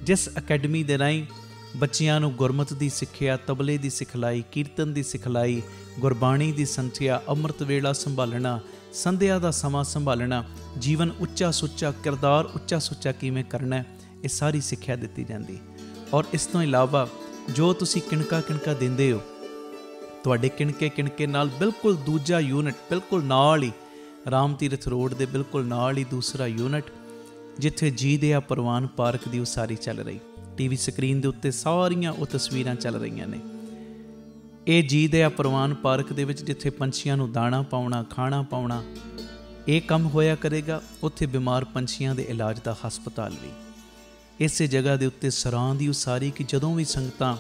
ਜਿਸ ਅਕੈਡਮੀ ਦੇ ਰਾਹੀਂ ਬੱਚਿਆਂ ਨੂੰ ਗੁਰਮਤਿ ਦੀ ਸਿੱਖਿਆ, ਤਬਲੇ ਦੀ ਸਿਖਲਾਈ, ਕੀਰਤਨ ਦੀ ਸਿਖਲਾਈ, ਗੁਰਬਾਣੀ ਦੀ ਸੰਥਿਆ, ਅੰਮ੍ਰਿਤ ਵੇਲਾ ਸੰਭਾਲਣਾ, ਸੰਧਿਆ ਦਾ ਸਮਾਂ ਸੰਭਾਲਣਾ, ਜੀਵਨ ਉੱਚਾ ਸੁੱਚਾ, ਕਿਰਦਾਰ ਉੱਚਾ ਸੁੱਚਾ ਕਿਵੇਂ ਕਰਨਾ, ਇਹ ਸਾਰੀ ਸਿੱਖਿਆ ਦਿੱਤੀ ਜਾਂਦੀ। ਔਰ ਇਸ ਤੋਂ ਇਲਾਵਾ ਜੋ ਤੁਸੀਂ ਕਿਣਕਾ ਦਿੰਦੇ ਹੋ, ਤੁਹਾਡੇ ਕਿਣਕੇ ਨਾਲ ਬਿਲਕੁਲ ਦੂਜਾ ਯੂਨਿਟ, ਬਿਲਕੁਲ ਨਾਲ ਹੀ ਰਾਮ ਤੀਰਥ ਰੋਡ ਦੇ ਬਿਲਕੁਲ ਨਾਲ ਹੀ ਦੂਸਰਾ ਯੂਨਿਟ, ਜਿੱਥੇ ਜੀ ਦਿਆ ਪ੍ਰਵਾਨ ਪਾਰਕ ਦੀ ਉਸਾਰੀ ਚੱਲ ਰਹੀ। TV ਸਕਰੀਨ ਦੇ ਉੱਤੇ ਸਾਰੀਆਂ ਉਹ ਤਸਵੀਰਾਂ ਚੱਲ ਰਹੀਆਂ ਨੇ। ਇਹ ਜੀ ਦਿਆ ਪ੍ਰਵਾਨ ਪਾਰਕ ਦੇ ਵਿੱਚ ਜਿੱਥੇ ਪੰਛੀਆਂ ਨੂੰ ਦਾਣਾ ਪਾਉਣਾ, ਖਾਣਾ ਪਾਉਣਾ, ਇਹ ਕੰਮ ਹੋਇਆ ਕਰੇਗਾ, ਉੱਥੇ ਬਿਮਾਰ ਪੰਛੀਆਂ ਦੇ ਇਲਾਜ ਦਾ ਹਸਪਤਾਲ ਵੀ। ਇਸੇ ਜਗ੍ਹਾ ਦੇ ਉੱਤੇ ਸਰਾਂ ਦੀ ਉਸਾਰੀ ਕਿ ਜਦੋਂ ਵੀ ਸੰਗਤਾਂ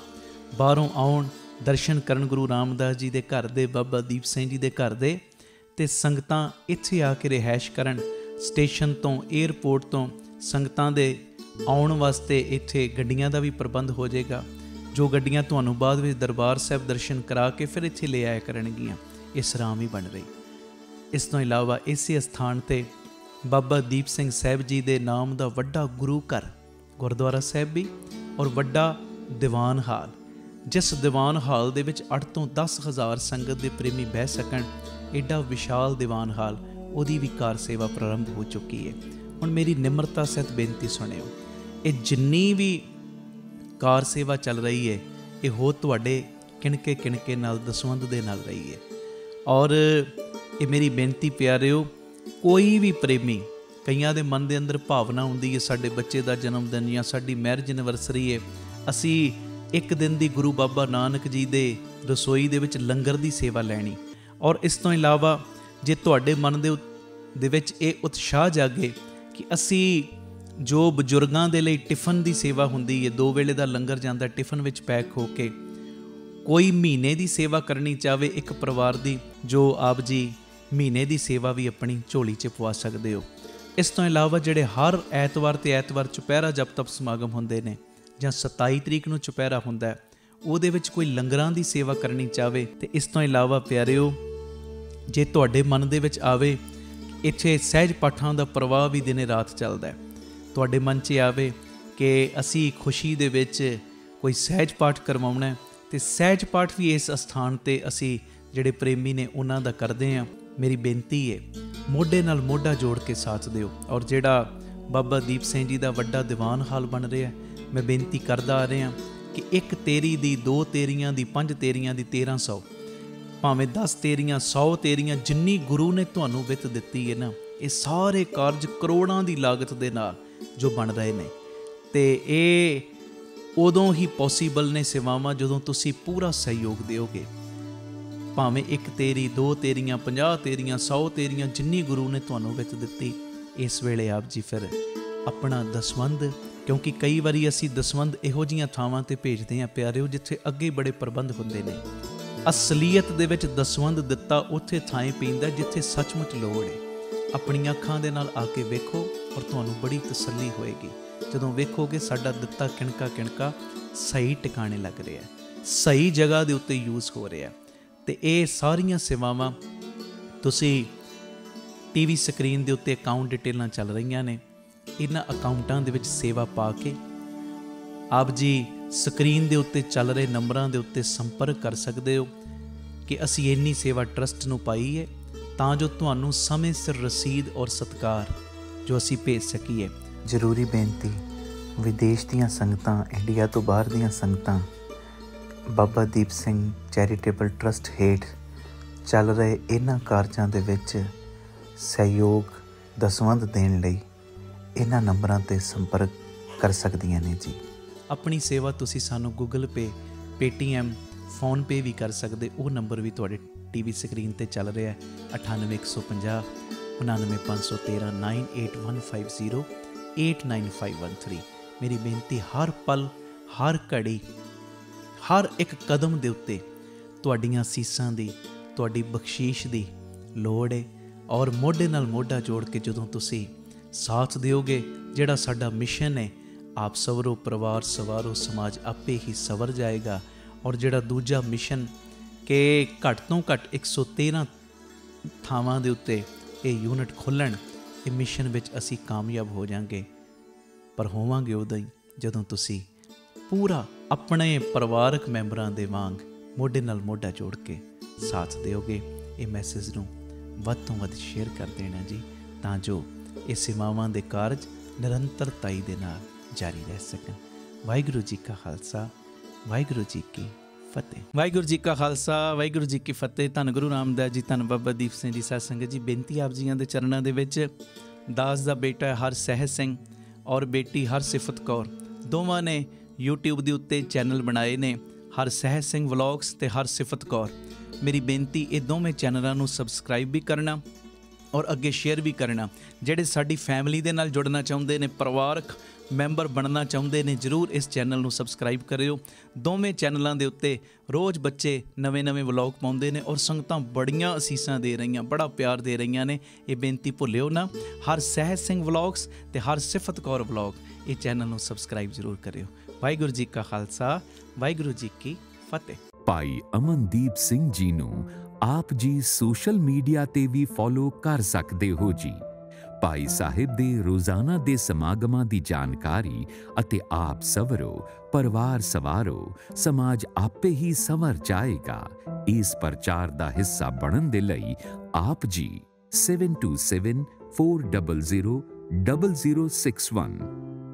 ਬਾਹਰੋਂ ਆਉਣ, ਦਰਸ਼ਨ ਕਰਨ ਗੁਰੂ ਰਾਮਦਾਸ ਜੀ ਦੇ ਘਰ ਦੇ, ਬਾਬਾ ਦੀਪ ਸਿੰਘ ਜੀ ਦੇ ਘਰ ਦੇ, ਅਤੇ ਸੰਗਤਾਂ ਇੱਥੇ ਆ ਕੇ ਰਿਹਾਇਸ਼ ਕਰਨ। ਸਟੇਸ਼ਨ ਤੋਂ, ਏਅਰਪੋਰਟ ਤੋਂ ਸੰਗਤਾਂ ਦੇ ਆਉਣ ਵਾਸਤੇ ਇੱਥੇ ਗੱਡੀਆਂ ਦਾ ਵੀ ਪ੍ਰਬੰਧ ਹੋ ਜਾਏਗਾ, ਜੋ ਗੱਡੀਆਂ ਤੁਹਾਨੂੰ ਬਾਅਦ ਵਿੱਚ ਦਰਬਾਰ ਸਾਹਿਬ ਦਰਸ਼ਨ ਕਰਾ ਕੇ ਫਿਰ ਇੱਥੇ ਲੈ ਆਇਆ ਕਰਨਗੀਆਂ। ਇਹ ਸਰਾਂ ਵੀ ਬਣ ਰਹੀ। ਇਸ ਤੋਂ ਇਲਾਵਾ ਇਸੇ ਸਥਾਨ 'ਤੇ ਬਾਬਾ ਦੀਪ ਸਿੰਘ ਸਾਹਿਬ ਜੀ ਦੇ ਨਾਮ ਦਾ ਵੱਡਾ ਗੁਰੂ ਘਰ, ਗੁਰਦੁਆਰਾ ਸਾਹਿਬ ਵੀ ਔਰ ਵੱਡਾ ਦੀਵਾਨ ਹਾਲ, ਜਿਸ ਦੀਵਾਨ ਹਾਲ ਦੇ ਵਿੱਚ 8 ਤੋਂ 10 ਹਜ਼ਾਰ ਸੰਗਤ ਦੇ ਪ੍ਰੇਮੀ ਬਹਿ ਸਕਣ, ਐਡਾ ਵਿਸ਼ਾਲ ਦੀਵਾਨ ਹਾਲ, ਉਹਦੀ ਵੀ ਕਾਰ ਸੇਵਾ ਪ੍ਰਾਰੰਭ ਹੋ ਚੁੱਕੀ ਹੈ। ਹੁਣ ਮੇਰੀ ਨਿਮਰਤਾ ਸਹਿਤ ਬੇਨਤੀ ਸੁਣਿਓ, ਇਹ ਜਿੰਨੀ ਵੀ ਕਾਰ ਸੇਵਾ ਚੱਲ ਰਹੀ ਹੈ, ਇਹ ਹੋ ਤੁਹਾਡੇ ਕਿਣਕੇ ਨਾਲ, ਦਸਵੰਧ ਦੇ ਨਾਲ ਰਹੀ ਹੈ। ਔਰ ਇਹ ਮੇਰੀ ਬੇਨਤੀ ਪਿਆਰਿਓ, ਕੋਈ ਵੀ ਪ੍ਰੇਮੀ, ਕਈਆਂ ਦੇ ਮਨ ਦੇ ਅੰਦਰ ਭਾਵਨਾ ਹੁੰਦੀ ਹੈ ਸਾਡੇ ਬੱਚੇ ਦਾ ਜਨਮ ਦਿਨ ਜਾਂ ਸਾਡੀ ਮੈਰਿਜ ਐਨਵਰਸਰੀ ਹੈ, ਅਸੀਂ ਇੱਕ ਦਿਨ ਦੀ ਗੁਰੂ ਬਾਬਾ ਨਾਨਕ ਜੀ ਦੇ ਰਸੋਈ ਦੇ ਵਿੱਚ ਲੰਗਰ ਦੀ ਸੇਵਾ ਲੈਣੀ। ਔਰ ਇਸ ਤੋਂ ਇਲਾਵਾ ਜੇ ਤੁਹਾਡੇ ਮਨ ਦੇ ਵਿੱਚ ਇਹ ਉਤਸ਼ਾਹ ਜਾਗੇ ਕਿ ਅਸੀਂ ਜੋ ਬਜ਼ੁਰਗਾਂ ਦੇ ਲਈ ਟਿਫਨ ਦੀ ਸੇਵਾ ਹੁੰਦੀ ਹੈ, 2 ਵੇਲੇ ਦਾ ਲੰਗਰ ਜਾਂਦਾ ਟਿਫਨ ਵਿੱਚ ਪੈਕ ਹੋ ਕੇ, ਕੋਈ ਮਹੀਨੇ ਦੀ ਸੇਵਾ ਕਰਨੀ ਚਾਹਵੇ ਇੱਕ ਪਰਿਵਾਰ ਦੀ, ਜੋ ਆਪ ਜੀ ਮਹੀਨੇ ਦੀ ਸੇਵਾ ਵੀ ਆਪਣੀ ਝੋਲੀ 'ਚ ਪਵਾ ਸਕਦੇ ਹੋ। ਇਸ ਤੋਂ ਇਲਾਵਾ ਜਿਹੜੇ ਹਰ ਐਤਵਾਰ ਤੇ ਐਤਵਾਰ ਚੁਪਹਿਰਾ ਜਪ ਤਪ ਸਮਾਗਮ ਹੁੰਦੇ ਨੇ, ਜਾਂ 27 ਤਰੀਕ ਨੂੰ ਚੁਪਹਿਰਾ ਹੁੰਦਾ, ਉਹਦੇ ਵਿੱਚ ਕੋਈ ਲੰਗਰਾਂ ਦੀ ਸੇਵਾ ਕਰਨੀ ਚਾਹਵੇ। ਤੇ ਇਸ ਤੋਂ ਇਲਾਵਾ ਪਿਆਰਿਓ, ਜੇ ਤੁਹਾਡੇ ਮਨ ਦੇ ਵਿੱਚ ਆਵੇ ਇੱਥੇ ਸਹਿਜ ਪਾਠਾਂ ਦਾ ਪ੍ਰਵਾਹ ਵੀ ਦਿਨੇ ਰਾਤ ਚੱਲਦਾ ਹੈ। ਤੁਹਾਡੇ ਮਨ 'ਚ ਆਵੇ ਕਿ ਅਸੀਂ ਖੁਸ਼ੀ ਦੇ ਵਿੱਚ ਕੋਈ ਸਹਿਜ ਪਾਠ ਕਰਵਾਉਣਾ ਹੈ, ਤੇ ਸਹਿਜ ਪਾਠ ਵੀ ਇਸ ਅਸਥਾਨ 'ਤੇ ਅਸੀਂ ਜਿਹੜੇ ਪ੍ਰੇਮੀ ਨੇ ਉਹਨਾਂ ਦਾ ਕਰਦੇ ਹਾਂ। ਮੇਰੀ ਬੇਨਤੀ ਹੈ, ਮੋਢੇ ਨਾਲ ਮੋਢਾ ਜੋੜ ਕੇ ਸਾਥ ਦਿਓ। ਔਰ ਜਿਹੜਾ ਬਾਬਾ ਦੀਪ ਸਿੰਘ ਜੀ ਦਾ ਵੱਡਾ ਦੀਵਾਨ ਹਾਲ ਬਣ ਰਿਹਾ, ਮੈਂ ਬੇਨਤੀ ਕਰਦਾ ਆ ਰਿਹਾ ਕਿ 1 ਤੇਰੀ ਦੀ, 2 ਤੇਰੀਆਂ ਦੀ, 5 ਤੇਰੀਆਂ ਦੀ, 1300 ਭਾਵੇਂ 10 ਤੇਰੀਆਂ, 100 ਤੇਰੀਆਂ, ਜਿੰਨੀ ਗੁਰੂ ਨੇ ਤੁਹਾਨੂੰ ਵਿੱਤ ਦਿੱਤੀ ਹੈ ਨਾ, ਇਹ ਸਾਰੇ ਕਾਰਜ ਕਰੋੜਾਂ ਦੀ ਲਾਗਤ ਦੇ ਨਾਲ ਜੋ ਬਣ ਰਹੇ ਨੇ। ਤੇ ਇਹ ਉਦੋਂ ਹੀ ਪੋਸੀਬਲ ਨੇ ਸੇਵਾਵਾਂ ਜਦੋਂ ਤੁਸੀਂ ਪੂਰਾ ਸਹਿਯੋਗ ਦਿਓਗੇ। ਭਾਵੇਂ 1 ਤੇਰੀ, 2 ਤੇਰੀਆਂ, 50 ਤੇਰੀਆਂ, 100 ਤੇਰੀਆਂ, ਜਿੰਨੀ ਗੁਰੂ ਨੇ ਤੁਹਾਨੂੰ ਵਿੱਤ ਦਿੱਤੀ, ਇਸ ਵੇਲੇ ਆਪ ਜੀ ਫਿਰ ਆਪਣਾ ਦਸਵੰਧ, ਕਿਉਂਕਿ ਕਈ ਵਾਰੀ ਅਸੀਂ ਦਸਵੰਧ ਇਹੋ ਜਿਹੀਆਂ ਥਾਵਾਂ 'ਤੇ ਭੇਜਦੇ ਹਾਂ ਪਿਆਰਿਓ ਜਿੱਥੇ ਅੱਗੇ ਬੜੇ ਪ੍ਰਬੰਧ ਹੁੰਦੇ ਨੇ। ਅਸਲੀਅਤ ਦੇ ਵਿੱਚ ਦਸਵੰਧ ਦਿੱਤਾ ਉੱਥੇ ਥਾਂ ਪੈਂਦਾ ਜਿੱਥੇ ਸੱਚਮੁੱਚ ਲੋੜ ਹੈ। ਆਪਣੀਆਂ ਅੱਖਾਂ ਦੇ ਨਾਲ ਆ ਕੇ ਵੇਖੋ ਔਰ ਤੁਹਾਨੂੰ ਬੜੀ ਤਸੱਲੀ ਹੋਏਗੀ ਜਦੋਂ ਵੇਖੋਗੇ ਸਾਡਾ ਦਿੱਤਾ ਕਿਣਕਾ ਕਿਣਕਾ ਸਹੀ ਟਿਕਾਣੇ ਲੱਗ ਰਿਹਾ, ਸਹੀ ਜਗ੍ਹਾ ਦੇ ਉੱਤੇ ਯੂਜ਼ ਹੋ ਰਿਹਾ। ਤੇ ਇਹ ਸਾਰੀਆਂ ਸੇਵਾਵਾਂ ਤੁਸੀਂ ਟੀਵੀ ਸਕਰੀਨ ਦੇ ਉੱਤੇ ਅਕਾਊਂਟ ਡਿਟੇਲਾਂ ਚੱਲ ਰਹੀਆਂ ਨੇ, ਇਹਨਾਂ ਅਕਾਊਂਟਾਂ ਦੇ ਵਿੱਚ ਸੇਵਾ ਪਾ ਕੇ ਆਪ ਜੀ ਸਕਰੀਨ ਦੇ ਉੱਤੇ ਚੱਲ ਰਹੇ ਨੰਬਰਾਂ ਦੇ ਉੱਤੇ ਸੰਪਰਕ ਕਰ ਸਕਦੇ ਹੋ ਕਿ ਅਸੀਂ ਇੰਨੀ ਸੇਵਾ ਟਰਸਟ ਨੂੰ ਪਾਈ ਹੈ ਤਾਂ ਜੋ ਤੁਹਾਨੂੰ ਸਮੇਂ ਸਿਰ ਰਸੀਦ ਔਰ ਸਤਿਕਾਰ ਜੋ ਅਸੀਂ ਭੇਜ ਸਕੀਏ। ਜ਼ਰੂਰੀ ਬੇਨਤੀ, ਵਿਦੇਸ਼ ਦੀਆਂ ਸੰਗਤਾਂ, ਇੰਡੀਆ ਤੋਂ ਬਾਹਰ ਦੀਆਂ ਸੰਗਤਾਂ ਬਾਬਾ ਦੀਪ ਸਿੰਘ ਚੈਰੀਟੇਬਲ ਟਰਸਟ ਹੇਠ ਚੱਲ ਰਹੇ ਇਹਨਾਂ ਕਾਰਜਾਂ ਦੇ ਵਿੱਚ ਸਹਿਯੋਗ ਦਸਵੰਧ ਦੇਣ ਲਈ ਇਹਨਾਂ ਨੰਬਰਾਂ 'ਤੇ ਸੰਪਰਕ ਕਰ ਸਕਦੀਆਂ ਨੇ ਜੀ। ਆਪਣੀ ਸੇਵਾ ਤੁਸੀਂ ਸਾਨੂੰ ਗੂਗਲ ਪੇ, ਪੇਟੀਐਮ, ਫੋਨਪੇ ਵੀ ਕਰ ਸਕਦੇ। ਉਹ ਨੰਬਰ ਵੀ ਤੁਹਾਡੇ ਟੀਵੀ ਸਕਰੀਨ 'ਤੇ ਚੱਲ ਰਿਹਾ, 98 150 99 513 98150 89513। ਮੇਰੀ ਬੇਨਤੀ, ਹਰ ਪਲ, ਹਰ ਘੜੀ, ਹਰ ਇੱਕ ਕਦਮ ਦੇ ਉੱਤੇ ਤੁਹਾਡੀਆਂ ਸੀਸਾਂ ਦੀ, ਤੁਹਾਡੀ ਬਖਸ਼ੀਸ਼ ਦੀ ਲੋੜ ਹੈ। ਔਰ ਮੋਢੇ ਨਾਲ ਮੋਢਾ ਜੋੜ ਕੇ ਜਦੋਂ ਤੁਸੀਂ ਸਾਥ ਦਿਓਗੇ, ਜਿਹੜਾ ਸਾਡਾ ਮਿਸ਼ਨ ਹੈ, ਆਪ ਸਵਰੋ, ਪਰਿਵਾਰ ਸਵਾਰੋ, ਸਮਾਜ ਆਪੇ ਹੀ ਸਵਰ ਜਾਏਗਾ। ਔਰ ਜਿਹੜਾ ਦੂਜਾ ਮਿਸ਼ਨ ਕਿ ਘੱਟ ਤੋਂ ਘੱਟ 113 ਥਾਵਾਂ ਦੇ ਉੱਤੇ ਇਹ ਯੂਨਿਟ ਖੋਲ੍ਹਣ, ਇਹ ਮਿਸ਼ਨ ਵਿੱਚ ਅਸੀਂ ਕਾਮਯਾਬ ਹੋ ਜਾਵਾਂਗੇ। ਪਰ ਹੋਵਾਂਗੇ ਉਦੋਂ ਹੀ ਜਦੋਂ ਤੁਸੀਂ ਪੂਰਾ ਆਪਣੇ ਪਰਿਵਾਰਕ ਮੈਂਬਰਾਂ ਦੇ ਵਾਂਗ ਮੋਢੇ ਨਾਲ ਮੋਢਾ ਜੋੜ ਕੇ ਸਾਥ ਦਿਓਗੇ। ਇਹ ਮੈਸੇਜ ਨੂੰ ਵੱਧ ਤੋਂ ਵੱਧ ਸ਼ੇਅਰ ਕਰ ਦੇਣਾ ਜੀ, ਤਾਂ ਜੋ ਇਹ ਸੇਵਾਵਾਂ ਦੇ ਕਾਰਜ ਨਿਰੰਤਰਤਾਈ ਦੇ ਨਾਲ ਜਾਰੀ ਰਹਿ ਸਕਣ। ਵਾਹਿਗੁਰੂ ਜੀ ਕਾ ਖਾਲਸਾ, ਵਾਹਿਗੁਰੂ ਜੀ ਕੀ ਫਤਿਹ। ਵਾਹਿਗੁਰੂ ਜੀ ਕਾ ਖਾਲਸਾ, ਵਾਹਿਗੁਰੂ ਜੀ ਕੀ ਫਤਿਹ। ਧੰਨ ਗੁਰੂ ਰਾਮਦਾਸ ਜੀ, ਧੰਨ ਬਾਬਾ ਦੀਪ ਸਿੰਘ ਜੀ। ਸਾਧ ਸੰਗਤ ਜੀ, ਬੇਨਤੀ ਆਪ ਜੀਆਂ ਦੇ ਚਰਨਾਂ ਦੇ ਵਿੱਚ, ਦਾਸ ਦਾ ਬੇਟਾ ਹਰ ਸਹਿਜ ਸਿੰਘ ਔਰ ਬੇਟੀ ਹਰ ਸਿਫਤ ਕੌਰ ਦੋਵਾਂ ਨੇ YouTube ਦੇ ਉੱਤੇ ਚੈਨਲ ਬਣਾਏ ਨੇ, ਹਰ ਸਹਿਜ ਸਿੰਘ ਵਲੌਗਸ ਤੇ ਹਰ ਸਿਫਤ ਕੌਰ। ਮੇਰੀ ਬੇਨਤੀ, ਇਹ ਦੋਵੇਂ ਚੈਨਲਾਂ ਨੂੰ ਸਬਸਕ੍ਰਾਈਬ ਵੀ ਕਰਨਾ ਔਰ ਅੱਗੇ ਸ਼ੇਅਰ ਵੀ ਕਰਨਾ। ਜਿਹੜੇ ਸਾਡੀ ਫੈਮਿਲੀ ਦੇ ਨਾਲ ਜੁੜਨਾ ਚਾਹੁੰਦੇ ਨੇ, ਪਰਿਵਾਰਕ ਮੈਂਬਰ ਬਣਨਾ ਚਾਹੁੰਦੇ ਨੇ, ਜ਼ਰੂਰ ਇਸ ਚੈਨਲ ਨੂੰ ਸਬਸਕ੍ਰਾਈਬ ਕਰਿਓ। ਦੋਵੇਂ ਚੈਨਲਾਂ ਦੇ ਉੱਤੇ ਰੋਜ਼ ਬੱਚੇ ਨਵੇਂ ਵਲੌਗ ਪਾਉਂਦੇ ਨੇ ਔਰ ਸੰਗਤਾਂ ਬੜੀਆਂ ਅਸੀਸਾਂ ਦੇ ਰਹੀਆਂ, ਬੜਾ ਪਿਆਰ ਦੇ ਰਹੀਆਂ ਨੇ। ਇਹ ਬੇਨਤੀ ਭੁੱਲਿਓ ਨਾ, ਹਰ ਸਹਿਜ ਸਿੰਘ ਵਲੌਗਸ ਤੇ ਹਰ ਸਿਫਤ ਕੌਰ ਵਲੌਗ, ਇਹ ਚੈਨਲ ਨੂੰ ਸਬਸਕ੍ਰਾਈਬ ਜ਼ਰੂਰ ਕਰਿਓ। ਵਾਹਿਗੁਰੂ ਜੀ ਕਾ ਖਾਲਸਾ, ਵਾਹਿਗੁਰੂ ਜੀ ਕੀ ਫਤਿਹ। ਭਾਈ ਅਮਨਦੀਪ ਸਿੰਘ ਜੀ ਨੂੰ ਆਪ ਜੀ ਸੋਸ਼ਲ ਮੀਡੀਆ ਤੇ ਵੀ ਫੋਲੋ ਕਰ ਸਕਦੇ ਹੋ ਜੀ। ਭਾਈ ਸਾਹਿਬ ਦੇ ਰੋਜ਼ਾਨਾ ਦੇ ਸਮਾਗਮਾਂ ਦੀ ਜਾਣਕਾਰੀ ਅਤੇ ਆਪ ਸਵਰੋ, ਪਰਿਵਾਰ ਸਵਾਰੋ, ਸਮਾਜ ਆਪੇ ਹੀ ਸੰਵਰ ਜਾਏਗਾ। ਇਸ ਪ੍ਰਚਾਰ ਦਾ ਹਿੱਸਾ ਬਣਨ ਦੇ ਲਈ ਆਪ ਜੀ 7274000061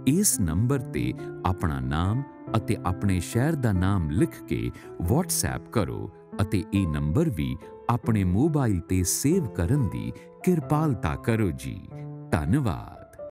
ਇਸ ਨੰਬਰ ਤੇ ਆਪਣਾ ਨਾਮ ਅਤੇ ਆਪਣੇ ਸ਼ਹਿਰ ਦਾ ਨਾਮ ਲਿਖ ਕੇ WhatsApp ਕਰੋ ਅਤੇ ਇਹ ਨੰਬਰ ਵੀ ਆਪਣੇ ਮੋਬਾਈਲ ਤੇ ਸੇਵ ਕਰਨ ਦੀ ਕਿਰਪਾਲਤਾ ਕਰੋ ਜੀ। ਧੰਨਵਾਦ।